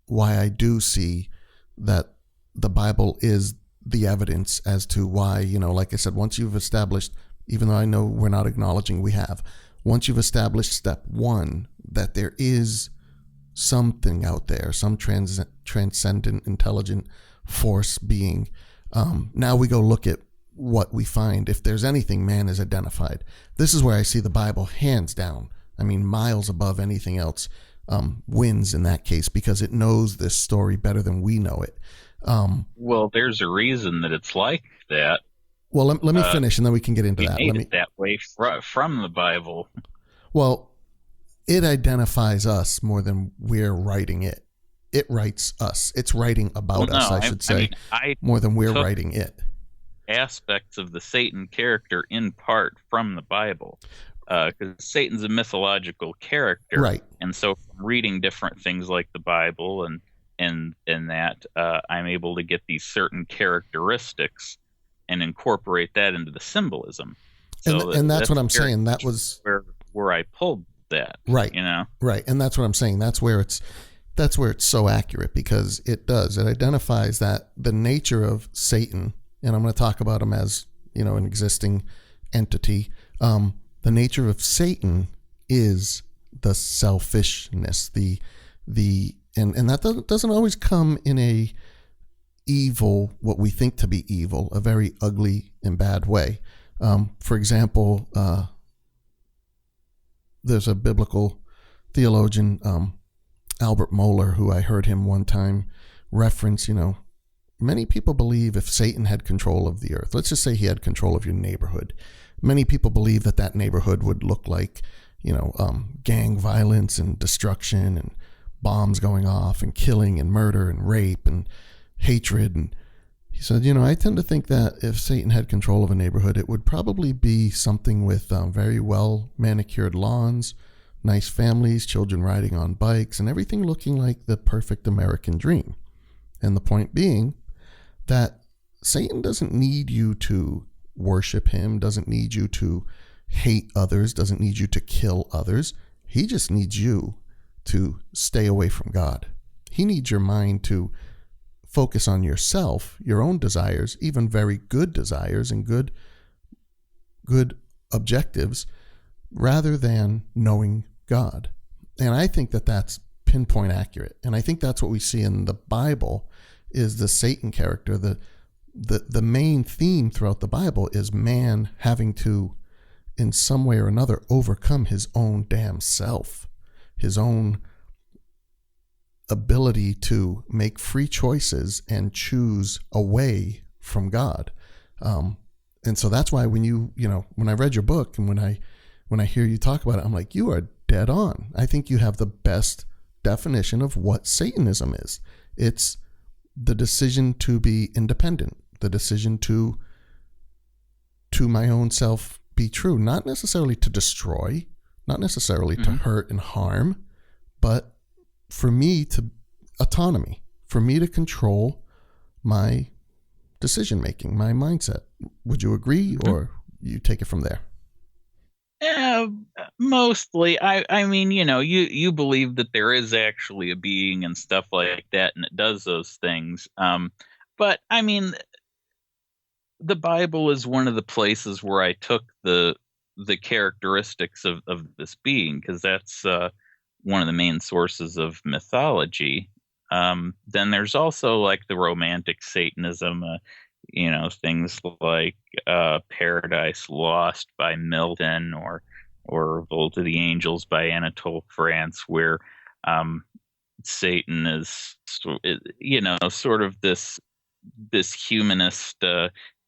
S1: why I do see that the Bible is the evidence as to why, like I said, once you've established even though I know we're not acknowledging we have. Once you've established step one, that there is something out there, some transcendent, intelligent force being, now we go look at what we find. If there's anything man is identified, this is where I see the Bible hands down, I mean miles above anything else, wins in that case, because it knows this story better than we know it.
S2: Well, there's a reason that it's like that.
S1: Well, let me finish, and then we can get into that.
S2: Made it that way from the Bible.
S1: Well, it identifies us more than we're writing it. It writes us. It's writing about us, I should say, more than we're writing it.
S2: Aspects of the Satan character in part from the Bible, because Satan's a mythological character,
S1: right?
S2: And so, from reading different things like the Bible and that, I'm able to get these certain characteristics and incorporate that into the symbolism. So
S1: and that's what I'm saying. That was
S2: where I pulled that,
S1: right? Right, and that's what I'm saying. That's where it's so accurate, because it identifies that the nature of Satan, and I'm going to talk about him as an existing entity. The nature of Satan is the selfishness, and that doesn't always come in a evil, what we think to be evil, a very ugly and bad way. For example, there's a biblical theologian, Albert Mohler, who I heard him one time reference, many people believe if Satan had control of the earth, let's just say he had control of your neighborhood, many people believe that neighborhood would look like, gang violence and destruction and bombs going off and killing and murder and rape and hatred. And he said, I tend to think that if Satan had control of a neighborhood, it would probably be something with very well manicured lawns, nice families, children riding on bikes, and everything looking like the perfect American dream. And the point being that Satan doesn't need you to worship him, doesn't need you to hate others, doesn't need you to kill others. He just needs you to stay away from God. He needs your mind to focus on yourself, your own desires, even very good desires and good objectives, rather than knowing God. And I think that that's pinpoint accurate. And I think that's what we see in the Bible is the Satan character. The main theme throughout the Bible is man having to, in some way or another, overcome his own damn self, his own ability to make free choices and choose away from God. And so that's why when when I read your book and when I hear you talk about it, I'm like, you are dead on. I think you have the best definition of what Satanism is. It's the decision to be independent, the decision to my own self be true, not necessarily to destroy, not necessarily to hurt and harm, but for me to autonomy, for me to control my decision making, my mindset. Would you agree, or you take it from there?
S2: Mostly. I mean, you believe that there is actually a being and stuff like that, and it does those things. But I mean, the Bible is one of the places where I took the characteristics of this being, because that's one of the main sources of mythology. Then there's also like the romantic Satanism, things like Paradise Lost by Milton or Revolt of the Angels by Anatole France, where Satan is, sort of this humanist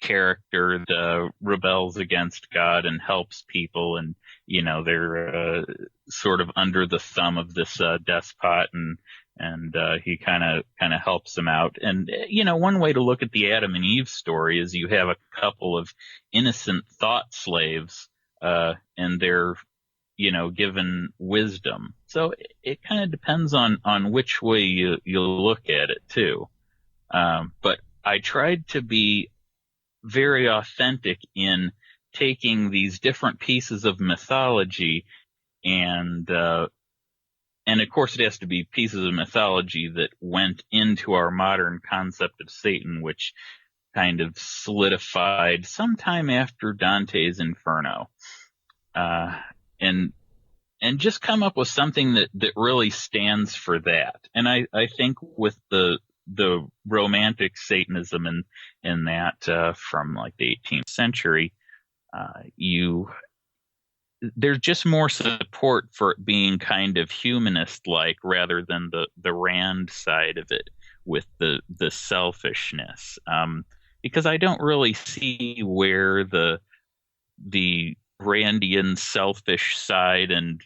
S2: character that rebels against God and helps people, and they're sort of under the thumb of this despot, and he kind of helps them out. And one way to look at the Adam and Eve story is you have a couple of innocent thought slaves, and they're given wisdom. So it kind of depends on which way you look at it too. But I tried to be very authentic in taking these different pieces of mythology, and of course it has to be pieces of mythology that went into our modern concept of Satan, which kind of solidified sometime after Dante's Inferno, and just come up with something that really stands for that. And I think with the romantic Satanism in that from like the 18th century, there's just more support for it being kind of humanist-like rather than the Rand side of it with the selfishness. Because I don't really see where the Randian selfish side and,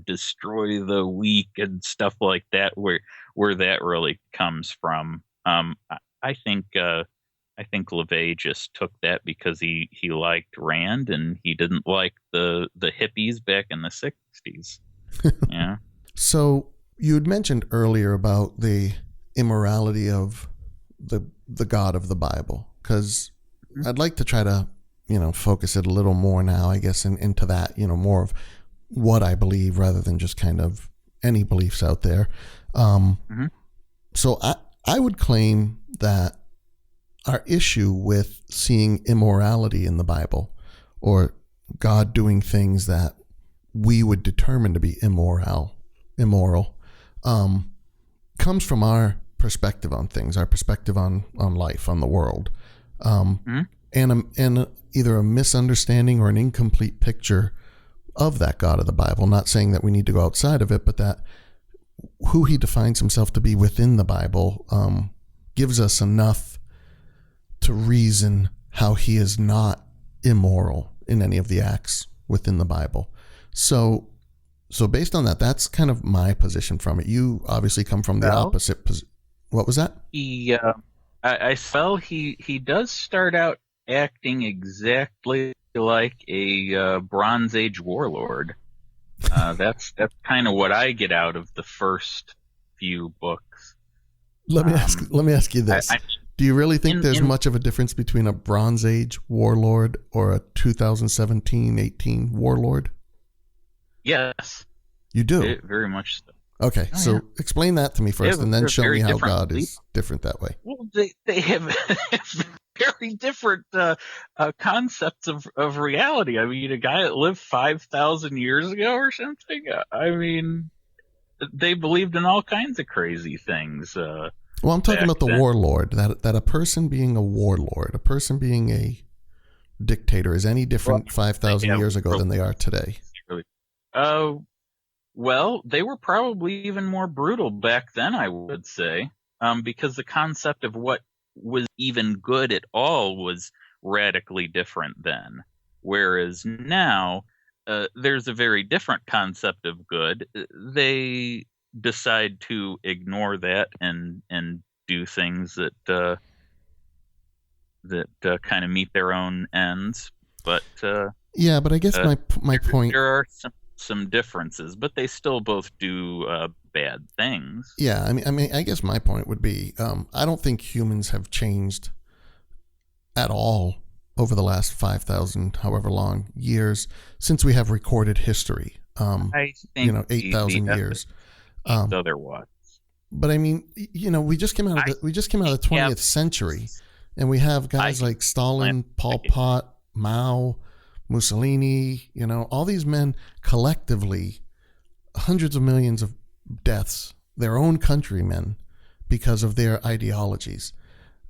S2: destroy the weak and stuff like that, where that really comes from. I think LaVey just took that because he liked Rand and he didn't like the hippies back in the 60s. Yeah.
S1: So you had mentioned earlier about the immorality of the God of the Bible, because I'd like to try to focus it a little more now, I guess, into that, more of what I believe rather than just kind of any beliefs out there. So I would claim that our issue with seeing immorality in the Bible, or God doing things that we would determine to be immoral, comes from our perspective on things, our perspective on life, on the world, and either a misunderstanding or an incomplete picture of that God of the Bible. Not saying that we need to go outside of it, but that who he defines himself to be within the Bible gives us enough to reason how he is not immoral in any of the acts within the Bible. So based on that, that's kind of my position from it. You obviously come from the opposite position. What was that?
S2: I felt he does start out acting exactly like a Bronze Age warlord. That's kind of what I get out of the first few books.
S1: Let me ask you this. Do you really think there's much of a difference between a Bronze Age warlord or a 2017-18 warlord?
S2: Yes.
S1: You do?
S2: Very much so.
S1: Okay, so explain that to me first, and then show me how God is different that way.
S2: Well, they have very different concepts of reality. I mean, a guy that lived 5,000 years ago or something, they believed in all kinds of crazy things.
S1: Well, I'm talking about the warlord, that a person being a warlord, a person being a dictator is any different 5,000 years ago than they are today.
S2: Well, they were probably even more brutal back then, I would say, because the concept of what was even good at all was radically different then. Whereas now, there's a very different concept of good. They decide to ignore that and do things that kind of meet their own ends. But
S1: yeah, but I guess my point,
S2: there are some differences, but they still both do bad things.
S1: Yeah, I mean, I guess my point would be, I don't think humans have changed at all over the last 5,000, however long years since we have recorded history.
S2: I think
S1: 8,000 years.
S2: So there was.
S1: But I mean, we just came out of the 20th century, and we have guys like Stalin, Pol Pot, Mao, Mussolini, all these men collectively, hundreds of millions of deaths, their own countrymen, because of their ideologies.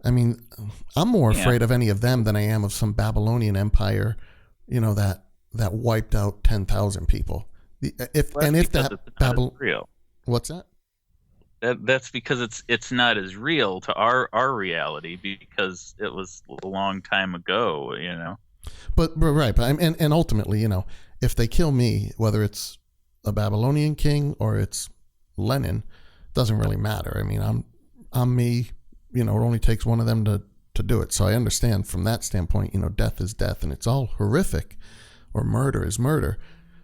S1: I mean, I'm more afraid of any of them than I am of some Babylonian empire, that wiped out 10,000 people.
S2: Real.
S1: What's that?
S2: That's because it's not as real to our reality because it was a long time ago,
S1: But right, and ultimately, if they kill me, whether it's a Babylonian king or it's Lenin, doesn't really matter. I mean, I'm me. It only takes one of them to do it. So I understand from that standpoint. Death is death, and it's all horrific, or murder is murder.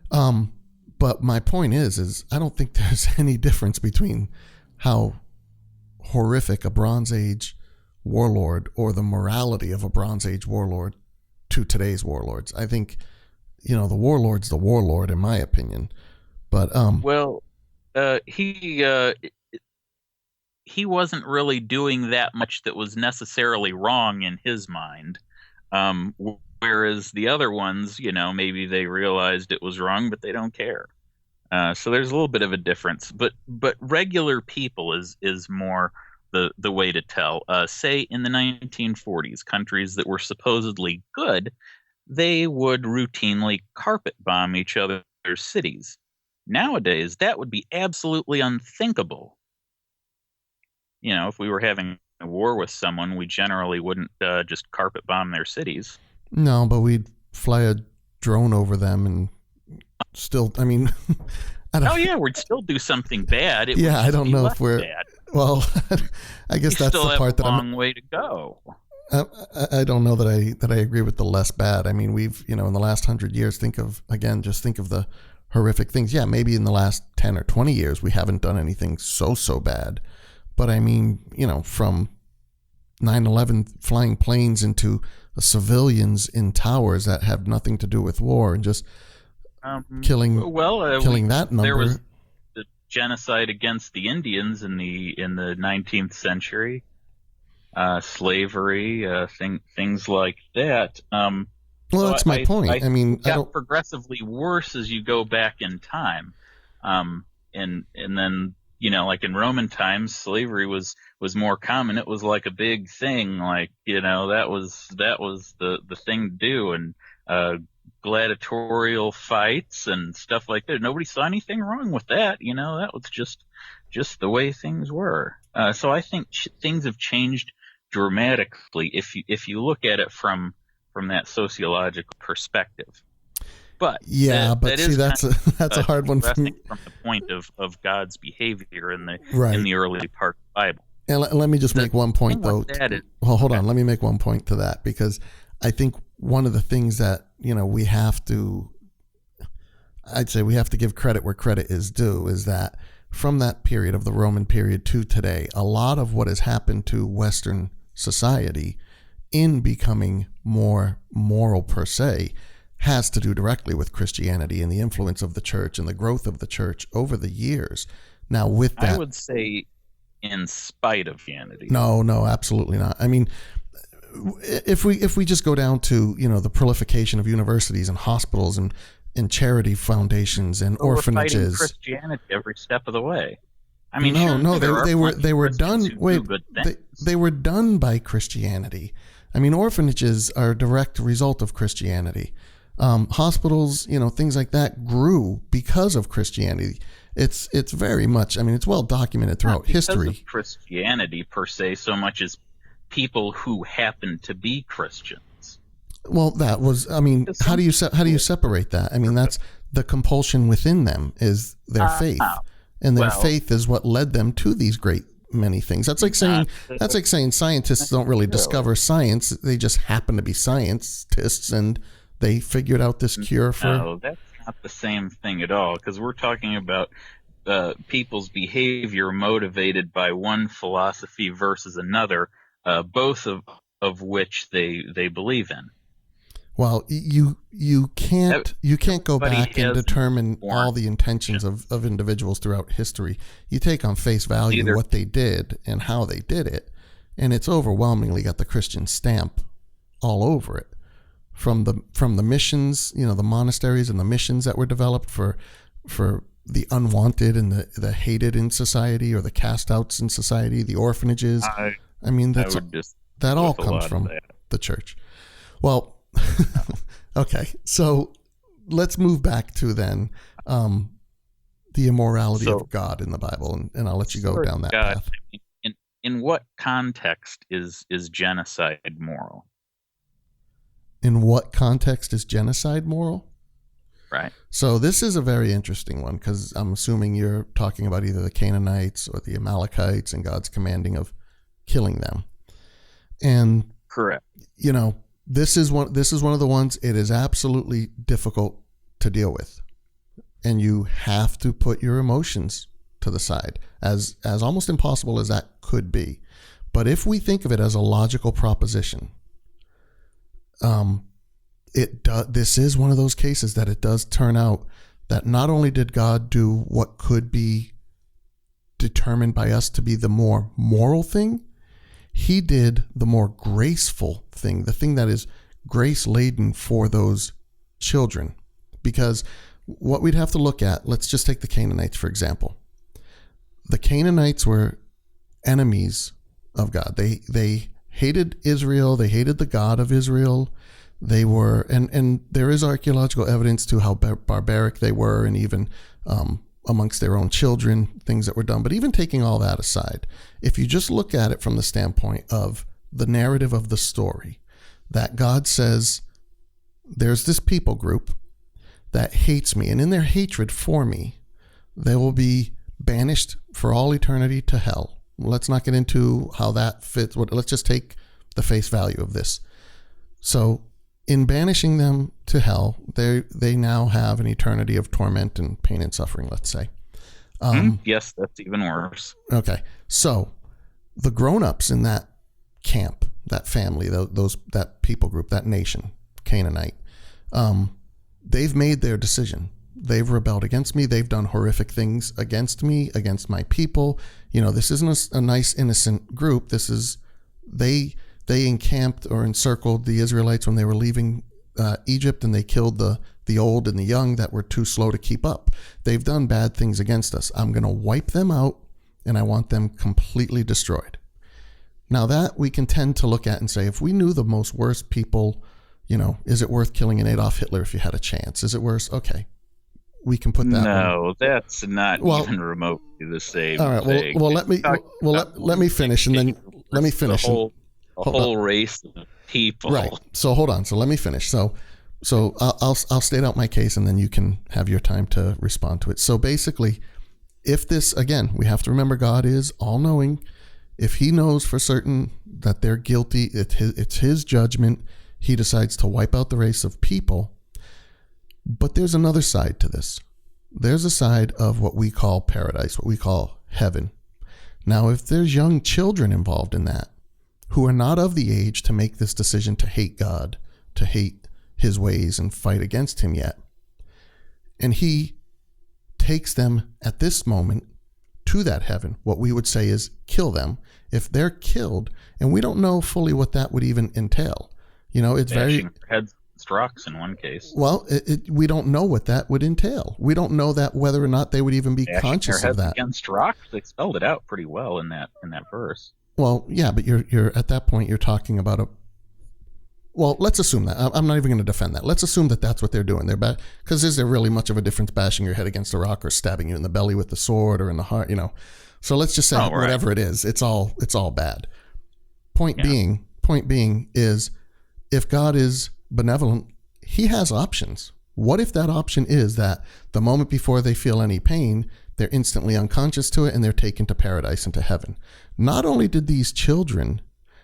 S1: But my point is I don't think there's any difference between how horrific a Bronze Age warlord or the morality of a Bronze Age warlord to today's warlords. I think, the warlord's the warlord, in my opinion. But
S2: he he wasn't really doing that much that was necessarily wrong in his mind. Whereas the other ones, maybe they realized it was wrong, but they don't care. So there's a little bit of a difference, but regular people is more the way to tell. Say in the 1940s, countries that were supposedly good, they would routinely carpet bomb each other's cities. Nowadays, that would be absolutely unthinkable. If we were having a war with someone, we generally wouldn't just carpet bomb their cities.
S1: No, but we'd fly a drone over them and still, I mean,
S2: we'd still do something bad.
S1: I don't know if we're
S2: bad.
S1: Well, I guess that's the part that
S2: long way to go.
S1: I don't know that I agree with the less bad. I mean, we've, in the last 100 years, think of the horrific things. Yeah, maybe in the last 10 or 20 years, we haven't done anything so bad. But I mean, from 9/11 flying planes into civilians in towers that have nothing to do with war and just killing that number.
S2: There was the genocide against the Indians in the 19th century, slavery, things like that.
S1: Well, that's my point. I mean,
S2: it got progressively worse as you go back in time, and then. Like in Roman times, slavery was more common. It was like a big thing. Like, that was the thing to do. And, gladiatorial fights and stuff like that. Nobody saw anything wrong with that. That was just the way things were. So I think things have changed dramatically if you look at it from that sociological perspective. But
S1: that's a hard one
S2: from the point of God's behavior in the early part of the Bible.
S1: And let me just make one point though. Hold on. Let me make one point to that, because I think one of the things that I'd say we have to give credit where credit is due, is that from that period of the Roman period to today, a lot of what has happened to Western society in becoming more moral per se has to do directly with Christianity and the influence of the church and the growth of the church over the years. Now, with that,
S2: I would say in spite of Christianity.
S1: No, absolutely not. I mean, if we just go down to, the proliferation of universities and hospitals and charity foundations and orphanages.
S2: We're fighting Christianity every step of the way. I mean,
S1: they were done. Wait, they were done by Christianity. I mean, orphanages are a direct result of Christianity. Hospitals, things like that grew because of Christianity. It's very much, I mean, it's well documented throughout history.
S2: Not because of Christianity per se, so much as people who happen to be Christians.
S1: Well, that was, I mean, how do you separate that? I mean, that's the compulsion within them is their faith, and their faith is what led them to these great many things. That's like saying scientists don't really discover science; they just happen to be scientists, and they figured out this cure for.
S2: No, that's not the same thing at all, because we're talking about people's behavior motivated by one philosophy versus another, both of which they believe in.
S1: Well, you can't go back and determine all the intentions of individuals throughout history. You take on face value what they did and how they did it, and it's overwhelmingly got the Christian stamp all over it. From the missions, the monasteries and the missions that were developed for the unwanted and the hated in society, or the cast outs in society, the orphanages. I mean, that all comes from the church. Well, okay, so let's move back to then the immorality of God in the Bible, and I'll let you go down that path.
S2: In what context is genocide moral?
S1: In what context is genocide moral?
S2: Right.
S1: So this is a very interesting one, because I'm assuming you're talking about either the Canaanites or the Amalekites and God's commanding of killing them. And
S2: correct.
S1: This is one of the ones it is absolutely difficult to deal with. And you have to put your emotions to the side, as almost impossible as that could be. But if we think of it as a logical proposition, this is one of those cases that it does turn out that not only did God do what could be determined by us to be the more moral thing. He did the more graceful thing, the thing that is grace laden for those children. Because what we'd have to look at, let's just take the Canaanites, for example. The Canaanites were enemies of God. They hated Israel. They hated the God of Israel. They were, and there is archaeological evidence to how barbaric they were, and even amongst their own children, things that were done. But even taking all that aside, if you just look at it from the standpoint of the narrative of the story, that God says, there's this people group that hates me, and in their hatred for me, they will be banished for all eternity to hell. Let's not get into how that fits. Let's just take the face value of this. So in banishing them to hell, they now have an eternity of torment and pain and suffering, let's say.
S2: Yes, that's even worse.
S1: Okay. So the grown-ups in that camp, that family, that people group, that nation, Canaanite, they've made their decision. They've rebelled against me. They've done horrific things against me, against my people. This isn't a nice, innocent group. This is, they encamped or encircled the Israelites when they were leaving Egypt, and they killed the old and the young that were too slow to keep up. They've done bad things against us. I'm going to wipe them out, and I want them completely destroyed. Now that we can tend to look at and say, if we knew the most worst people, is it worth killing an Adolf Hitler if you had a chance? Is it worse? Okay. We can put that.
S2: No, that's not even remotely the same.
S1: All right.
S2: Thing.
S1: Well, let me finish, and then let me finish.
S2: The whole race of people.
S1: Right. So hold on. So let me finish. So I'll state out my case, and then you can have your time to respond to it. So basically, if this, again, we have to remember God is all-knowing. If he knows for certain that they're guilty, it's his judgment. He decides to wipe out the race of people. But there's another side to this. There's a side of what we call paradise, what we call heaven. Now, if there's young children involved in that who are not of the age to make this decision to hate God, to hate his ways and fight against him yet, and he takes them at this moment to that heaven, what we would say is kill them. If they're killed, and we don't know fully what that would even entail. It's
S2: very heads rocks in one case.
S1: Well, we don't know what that would entail. We don't know that whether or not they would even be conscious of that.
S2: Against rocks, they spelled it out pretty well in that verse.
S1: Well, yeah, but you're at that point you're talking about well, let's assume that. I'm not even going to defend that. Let's assume that that's what they're doing. Because is there really much of a difference bashing your head against a rock or stabbing you in the belly with the sword or in the heart? So let's just say whatever it is, it's all bad. Point being is, if God is benevolent, he has options. What if that option is that the moment before they feel any pain, they're instantly unconscious to it and they're taken to paradise and to heaven? Not only did these children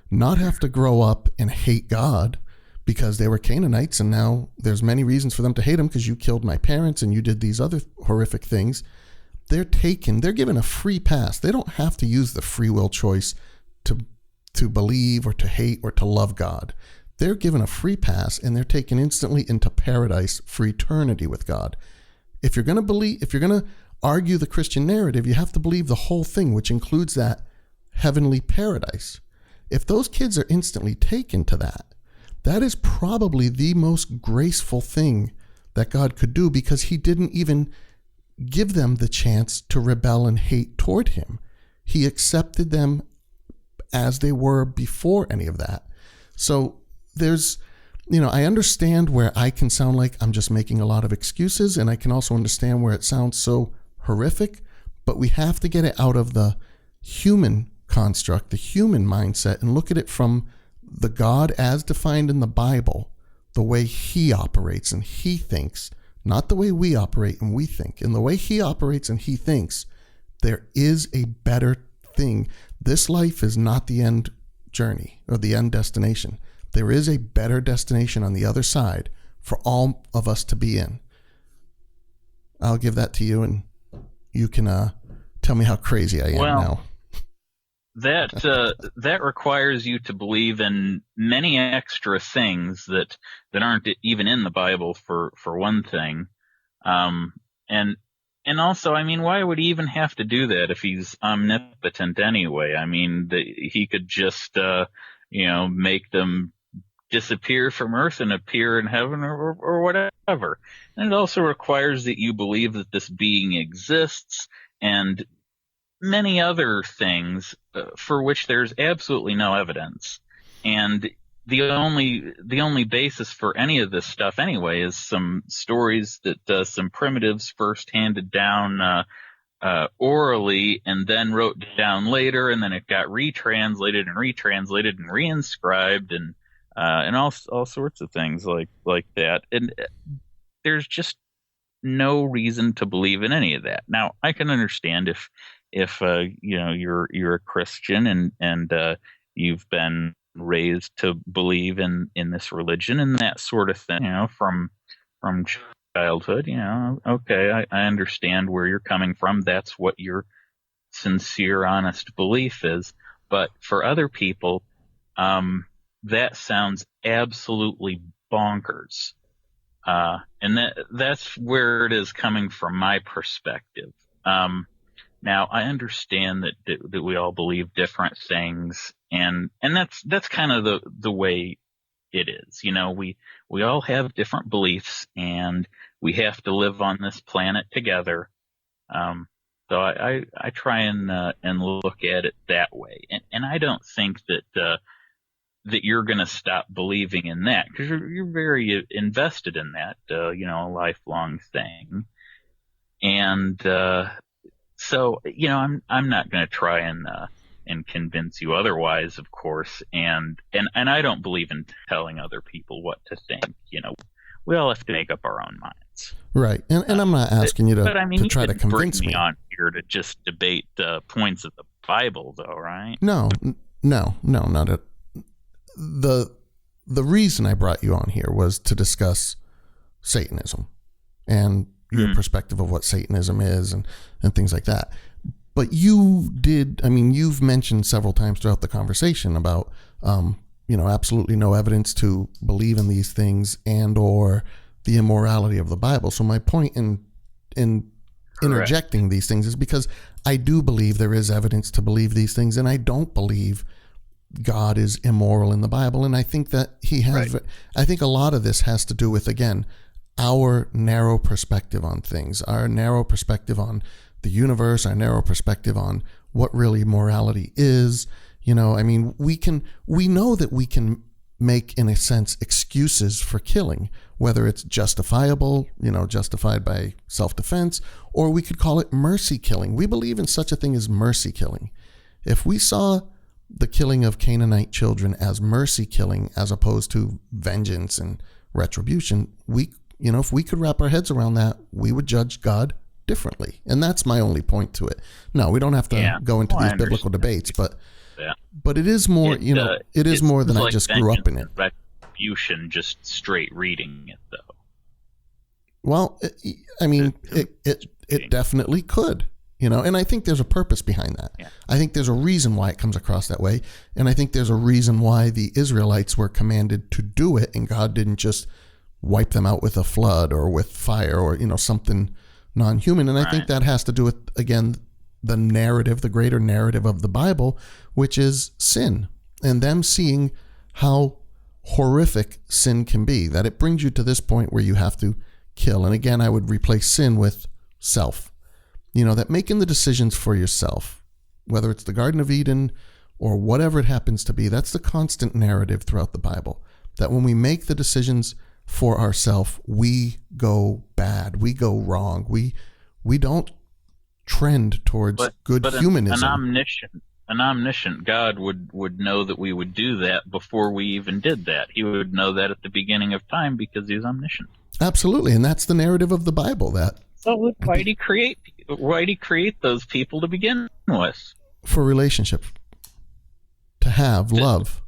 S1: not have to grow up and hate God because they were Canaanites, and now there's many reasons for them to hate him because you killed my parents and you did these other horrific things. They're given a free pass. They don't have to use the free will choice to believe or to hate or to love God. They're given a free pass, and they're taken instantly into paradise for eternity with God. If you're going to argue the Christian narrative, you have to believe the whole thing, which includes that heavenly paradise. If those kids are instantly taken to that is probably the most graceful thing that God could do, because he didn't even give them the chance to rebel and hate toward him. He accepted them as they were before any of that. So there's, I understand where I can sound like I'm just making a lot of excuses, and I can also understand where it sounds so horrific, but we have to get it out of the human construct, the human mindset, and look at it from the God as defined in the Bible, the way he operates and he thinks, not the way we operate and we think. In the way he operates and he thinks, there is a better thing. This life is not the end journey or the end destination. There is a better destination on the other side for all of us to be in. I'll give that to you, and you can tell me how crazy I am now.
S2: That requires you to believe in many extra things that aren't even in the Bible, for one thing. And And also, I mean, why would he even have to do that if he's omnipotent anyway? I mean, he could just, make them disappear from Earth and appear in heaven or whatever. And it also requires that you believe that this being exists and many other things for which there's absolutely no evidence. And the only basis for any of this stuff anyway is some stories that some primitives first handed down orally and then wrote down later, and then it got retranslated and reinscribed and all sorts of things like that. And there's just no reason to believe in any of that. Now, I can understand if you're a Christian and you've been raised to believe in this religion and that sort of thing, from childhood, okay, I understand where you're coming from. That's what your sincere, honest belief is. But for other people, that sounds absolutely bonkers. And that's where it is coming from my perspective. Now I understand that we all believe different things, and that's kind of the way it is. We all have different beliefs, and we have to live on this planet together. So I try and look at it that way, and I don't think that you're going to stop believing in that, because you're very invested in that, a lifelong thing. And so I'm not going to try and convince you otherwise, of course. And I don't believe in telling other people what to think. We all have to make up our own minds.
S1: Right. And I'm not asking you to try to convince
S2: me on here to just debate points of the Bible, though, right?
S1: No, not at the reason I brought you on here was to discuss Satanism and your perspective of what Satanism is and things like that. But you've mentioned several times throughout the conversation about, absolutely no evidence to believe in these things and or the immorality of the Bible. So my point in interjecting these things is because I do believe there is evidence to believe these things, and I don't believe God is immoral in the Bible. And I think that he has, right. I think a lot of this has to do with, again, our narrow perspective on things, our narrow perspective on the universe, our narrow perspective on what really morality is. We know that we can make, in a sense, excuses for killing, whether it's justifiable, justified by self-defense, or we could call it mercy killing. We believe in such a thing as mercy killing. If we saw the killing of Canaanite children as mercy killing as opposed to vengeance and retribution, if we could wrap our heads around that, we would judge God differently. And that's my only point to it. No, we don't have to go into these biblical debates, but it is more, it is more than I just grew up in it.
S2: Retribution, just straight reading it, though.
S1: Well, it definitely could. And I think there's a purpose behind that. Yeah. I think there's a reason why it comes across that way. And I think there's a reason why the Israelites were commanded to do it, and God didn't just wipe them out with a flood or with fire or, something non-human. And I think that has to do with, again, the narrative, the greater narrative of the Bible, which is sin, and them seeing how horrific sin can be, that it brings you to this point where you have to kill. And again, I would replace sin with self. That making the decisions for yourself, whether it's the Garden of Eden or whatever it happens to be, that's the constant narrative throughout the Bible. That when we make the decisions for ourselves, we go bad, we go wrong, we don't trend towards good humanism.
S2: An omniscient God would know that we would do that before we even did that. He would know that at the beginning of time because he's omniscient.
S1: Absolutely, and that's the narrative of the Bible.
S2: So why did he create those people to begin with?
S1: For relationship, to have love,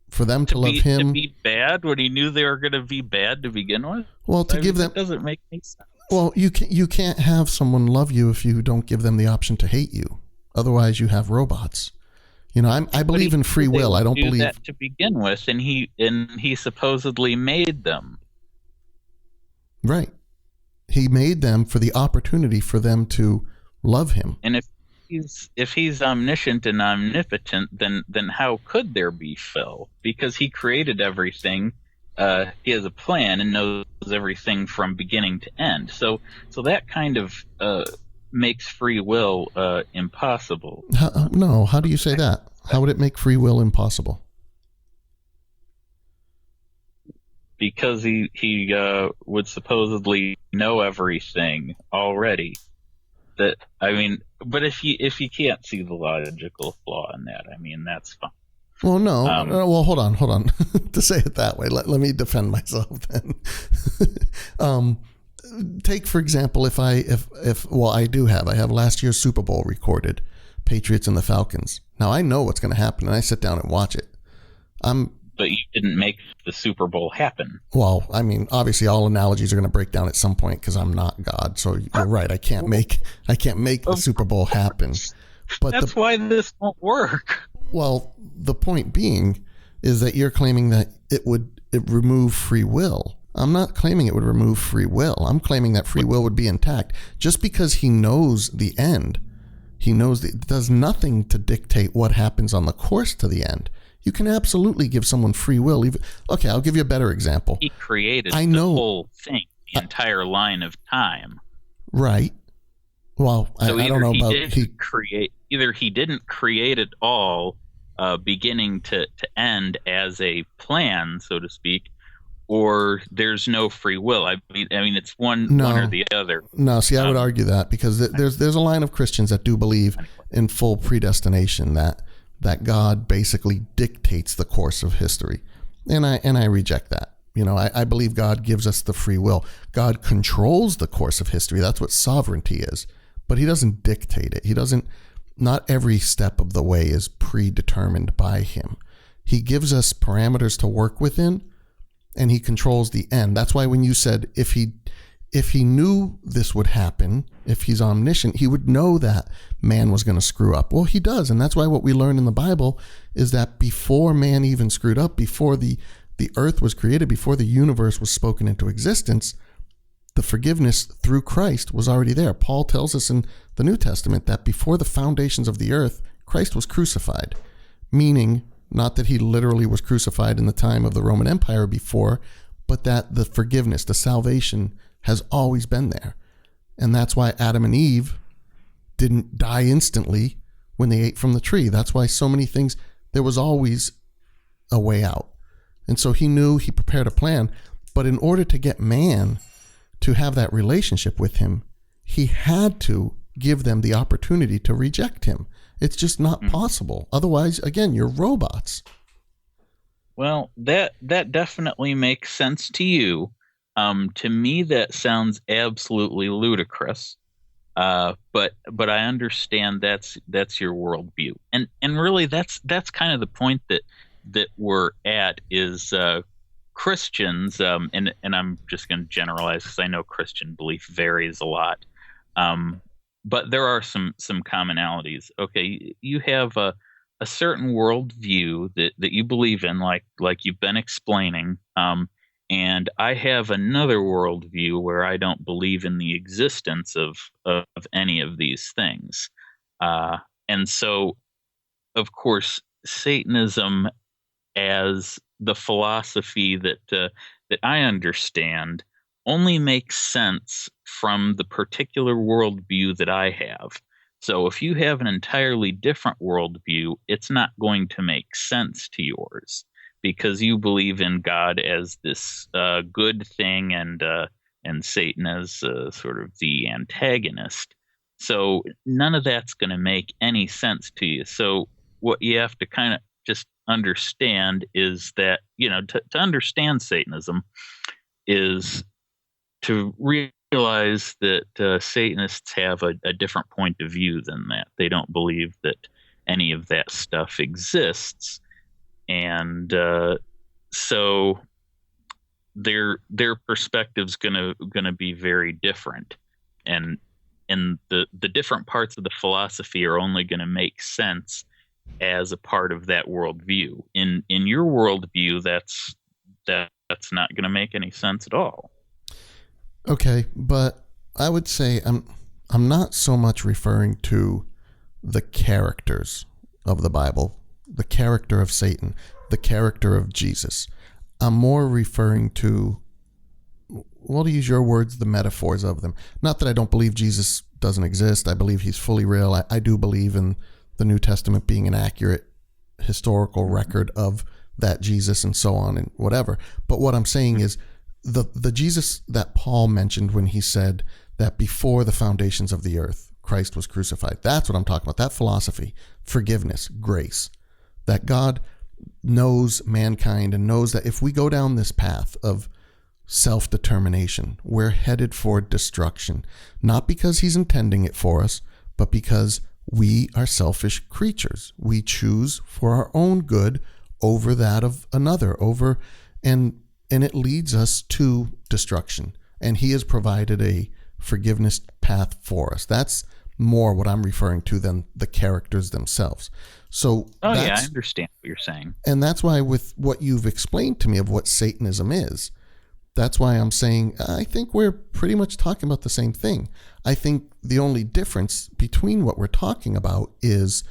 S1: for them to love him.
S2: To be bad when he knew they were going to be bad to begin with.
S1: Well, give them,
S2: that doesn't make any sense.
S1: Well, you can't have someone love you if you don't give them the option to hate you. Otherwise, you have robots. I believe in free will. I don't believe
S2: that to begin with, and he supposedly made them.
S1: Right. He made them for the opportunity for them to love him.
S2: And if he's omniscient and omnipotent, then how could there be Phil? Because he created everything. He has a plan and knows everything from beginning to end. So that kind of makes free will impossible.
S1: No, how do you say that? How would it make free will impossible?
S2: Because he would supposedly know everything already. But if you can't see the logical flaw in that, that's fine.
S1: Well, no. Well, hold on. To say it that way, let me defend myself then. Take, for example, I have last year's Super Bowl recorded, Patriots and the Falcons. Now, I know what's going to happen, and I sit down and watch it.
S2: But you didn't make the Super Bowl happen.
S1: Well, obviously all analogies are going to break down at some point because I'm not God. So you're right. I can't make the Super Bowl happen. But
S2: that's why this won't work.
S1: Well, the point being is that you're claiming that it remove free will. I'm not claiming it would remove free will. I'm claiming that free will would be intact. Just because he knows the end, it does nothing to dictate what happens on the course to the end. You can absolutely give someone free will. Okay, I'll give you a better example.
S2: He created the whole thing, the entire line of time.
S1: Right. Well,
S2: so
S1: I don't know about
S2: either he didn't create it all, beginning to end as a plan, so to speak, or there's no free will. It's one or the other.
S1: No, see, I would argue that because there's a line of Christians that do believe in full predestination, that God basically dictates the course of history. And I reject that. I believe God gives us the free will. God controls the course of history. That's what sovereignty is. But he doesn't dictate it. Not every step of the way is predetermined by him. He gives us parameters to work within, and he controls the end. That's why when you said if he knew this would happen, if he's omniscient, he would know that man was going to screw up. Well, he does. And that's why what we learn in the Bible is that before man even screwed up, before the earth was created, before the universe was spoken into existence, the forgiveness through Christ was already there. Paul tells us in the New Testament that before the foundations of the earth, Christ was crucified, meaning not that he literally was crucified in the time of the Roman Empire before, but that the forgiveness, the salvation has always been there. And that's why Adam and Eve didn't die instantly when they ate from the tree. That's why so many things, there was always a way out. And so he knew, he prepared a plan. But in order to get man to have that relationship with him, he had to give them the opportunity to reject him. It's just not possible. Otherwise, again, you're robots.
S2: Well, that definitely makes sense to you. To me, that sounds absolutely ludicrous. But I understand that's your worldview, and really that's kind of the point that we're at is Christians. And I'm just going to generalize because I know Christian belief varies a lot. But there are some commonalities. Okay, you have a certain worldview that you believe in, like you've been explaining. And I have another worldview where I don't believe in the existence of any of these things. And so, of course, Satanism as the philosophy that I understand only makes sense from the particular worldview that I have. So if you have an entirely different worldview, it's not going to make sense to yours, because you believe in God as this good thing and Satan as sort of the antagonist. So none of that's going to make any sense to you. So what you have to kind of just understand is that, to understand Satanism is to realize that Satanists have a different point of view than that. They don't believe that any of that stuff exists. And so their perspective's gonna be very different, and the different parts of the philosophy are only going to make sense as a part of that worldview. In your worldview, that's not going to make any sense at all.
S1: Okay, but I would say I'm not so much referring to the characters of the Bible, the character of Satan, the character of Jesus. I'm more referring to, well, to use your words, the metaphors of them. Not that I don't believe Jesus doesn't exist. I believe he's fully real. I do believe in the New Testament being an accurate historical record of that Jesus and so on and whatever. But what I'm saying is the Jesus that Paul mentioned when he said that before the foundations of the earth, Christ was crucified. That's what I'm talking about. That philosophy, forgiveness, grace, that God knows mankind and knows that if we go down this path of self-determination, we're headed for destruction, not because he's intending it for us, but because we are selfish creatures. We choose for our own good over that of another, and it leads us to destruction. And he has provided a forgiveness path for us. That's more what I'm referring to than the characters themselves. So
S2: I understand what you're saying.
S1: And that's why with what you've explained to me of what Satanism is, that's why I'm saying I think we're pretty much talking about the same thing. I think the only difference between what we're talking about is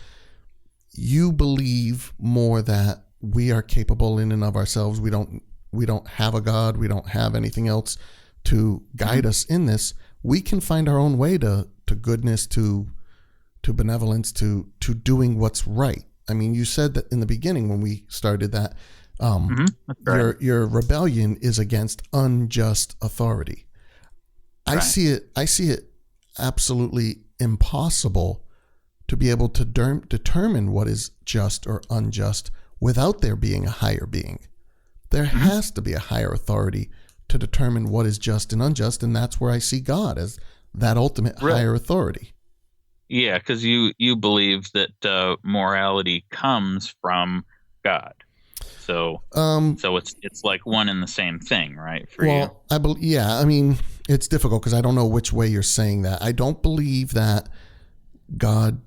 S1: you believe more that we are capable in and of ourselves. We don't have a God. We don't have anything else to guide us in this. We can find our own way to goodness, to benevolence, to doing what's right. I mean, you said that in the beginning when we started that
S2: right.
S1: your rebellion is against unjust authority. Right. I see it absolutely impossible to be able to determine what is just or unjust without there being a higher being. There has to be a higher authority to determine what is just and unjust, and that's where I see God as that ultimate higher authority.
S2: Yeah, because you believe that morality comes from God. So it's like one and the same thing, right? For you.
S1: I mean, it's difficult because I don't know which way you're saying that. I don't believe that God,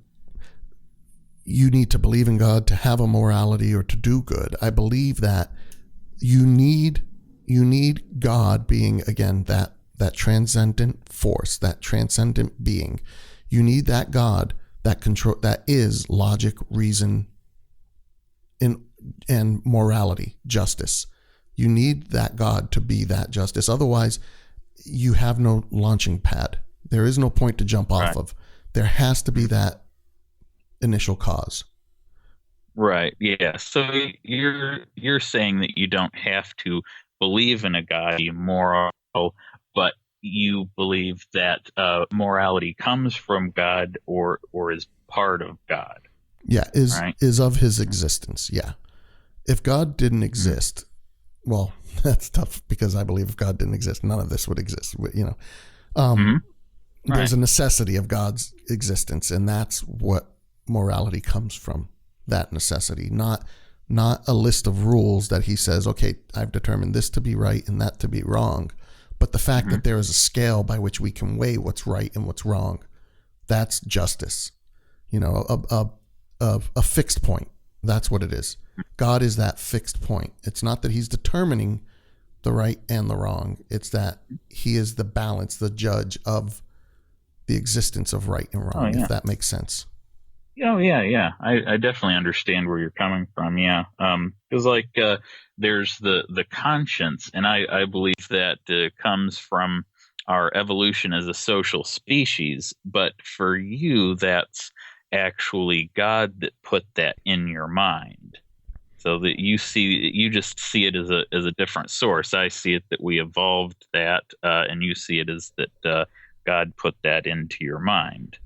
S1: you need to believe in God to have a morality or to do good. I believe that you need God being, again, that transcendent force, that transcendent being. You need that God that control, that is logic, reason, and morality, justice. You need that God to be that justice. Otherwise, you have no launching pad. There is no point to jump off of. There has to be that initial cause.
S2: Right. Yeah. So you're saying that you don't have to believe in a God, moral, but you believe that morality comes from God or is part of God.
S1: Yeah, is of his existence. Yeah. If God didn't exist, well, that's tough because I believe if God didn't exist, none of this would exist. You know, there's a necessity of God's existence, and that's what morality comes from. That necessity, not a list of rules that he says, okay, I've determined this to be right and that to be wrong, but the fact that there is a scale by which we can weigh what's right and what's wrong. That's justice. You know, a fixed point. That's what it is. God is that fixed point. It's not that he's determining the right and the wrong. It's that he is the balance, the judge of the existence of right and wrong, if that makes sense.
S2: Oh, yeah. I definitely understand where you're coming from. Yeah. Because there's the conscience, and I believe that comes from our evolution as a social species. But for you, that's actually God that put that in your mind. So that you just see it as a different source. I see it that we evolved that, and you see it as that God put that into your mind.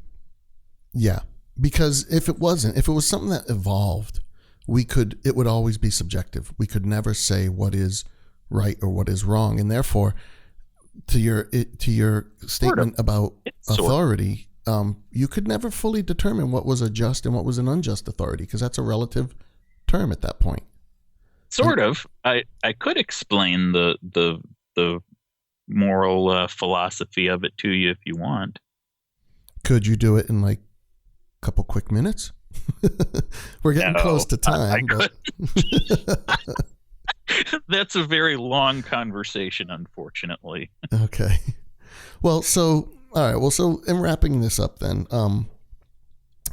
S1: Yeah, because if it was something that evolved, it would always be subjective. We could never say what is right or what is wrong, and therefore, to your statement about authority, you could never fully determine what was a just and what was an unjust authority because that's a relative term at that point.
S2: Sort of. I could explain the moral philosophy of it to you if you want.
S1: Could you do it in like a couple quick minutes? We're getting close to time.
S2: That's a very long conversation, unfortunately.
S1: Okay. Well, so All right. Well, so in wrapping this up, then,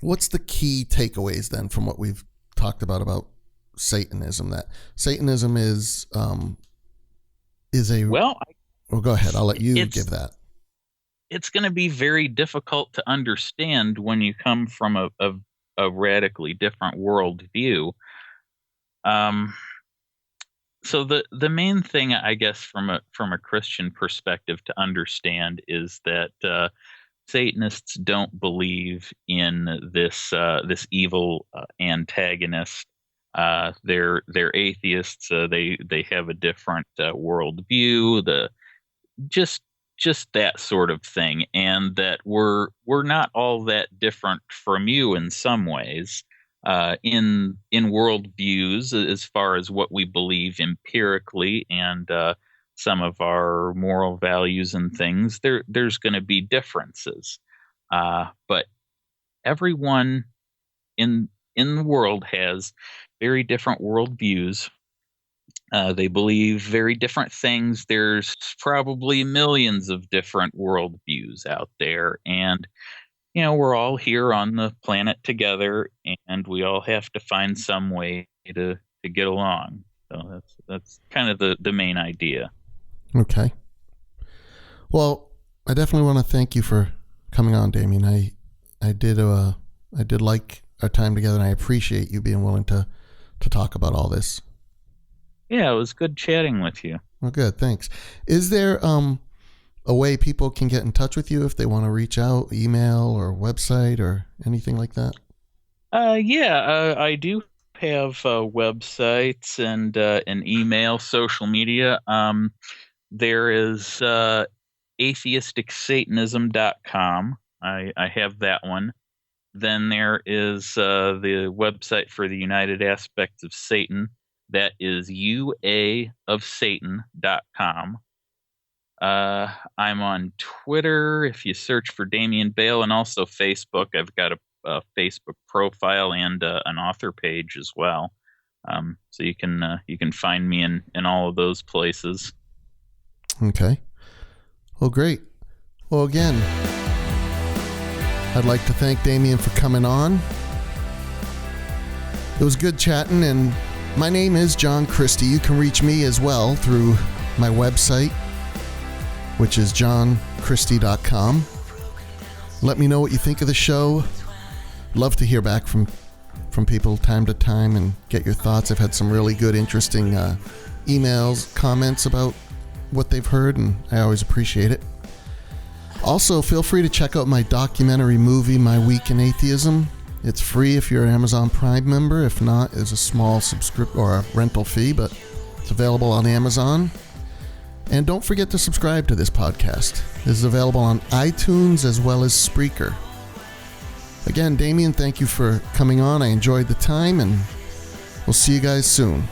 S1: what's the key takeaways then from what we've talked about Satanism? That Satanism is a
S2: Well,
S1: go ahead. I'll let you give that.
S2: It's going to be very difficult to understand when you come from a radically different worldview. So the main thing, I guess, from a Christian perspective to understand is that Satanists don't believe in this evil antagonist. They're atheists. They have a different worldview. Just that sort of thing, and that we're not all that different from you in some ways. In worldviews, as far as what we believe empirically, and some of our moral values and things, there's going to be differences. But everyone in the world has very different worldviews. They believe very different things. There's probably millions of different worldviews out there, and we're all here on the planet together, and we all have to find some way to get along. So that's kind of the main idea.
S1: Okay. Well, I definitely want to thank you for coming on, Damien. I did like our time together, and I appreciate you being willing to talk about all this.
S2: Yeah, it was good chatting with you.
S1: Well, good. Thanks. Is there a way people can get in touch with you if they want to reach out, email or website or anything like that?
S2: I do have websites and an email, social media. There is atheisticsatanism.com. I have that one. Then there is the website for the United Aspects of Satan. That is uaofsatan.com. I'm on Twitter if you search for Damien Bale, and also Facebook. I've got a Facebook profile and an author page as well. So you can find me in all of those places.
S1: Okay. Well, great. Well, again, I'd like to thank Damien for coming on. It was good chatting, and my name is John Christie. You can reach me as well through my website, which is johnchristie.com. Let me know what you think of the show. Love to hear back from people time to time and get your thoughts. I've had some really good, interesting emails, comments about what they've heard, and I always appreciate it. Also, feel free to check out my documentary movie, My Week in Atheism. It's free if you're an Amazon Prime member. If not, there's a small subscription or a rental fee, but it's available on Amazon. And don't forget to subscribe to this podcast. This is available on iTunes as well as Spreaker. Again, Damien, thank you for coming on. I enjoyed the time, and we'll see you guys soon.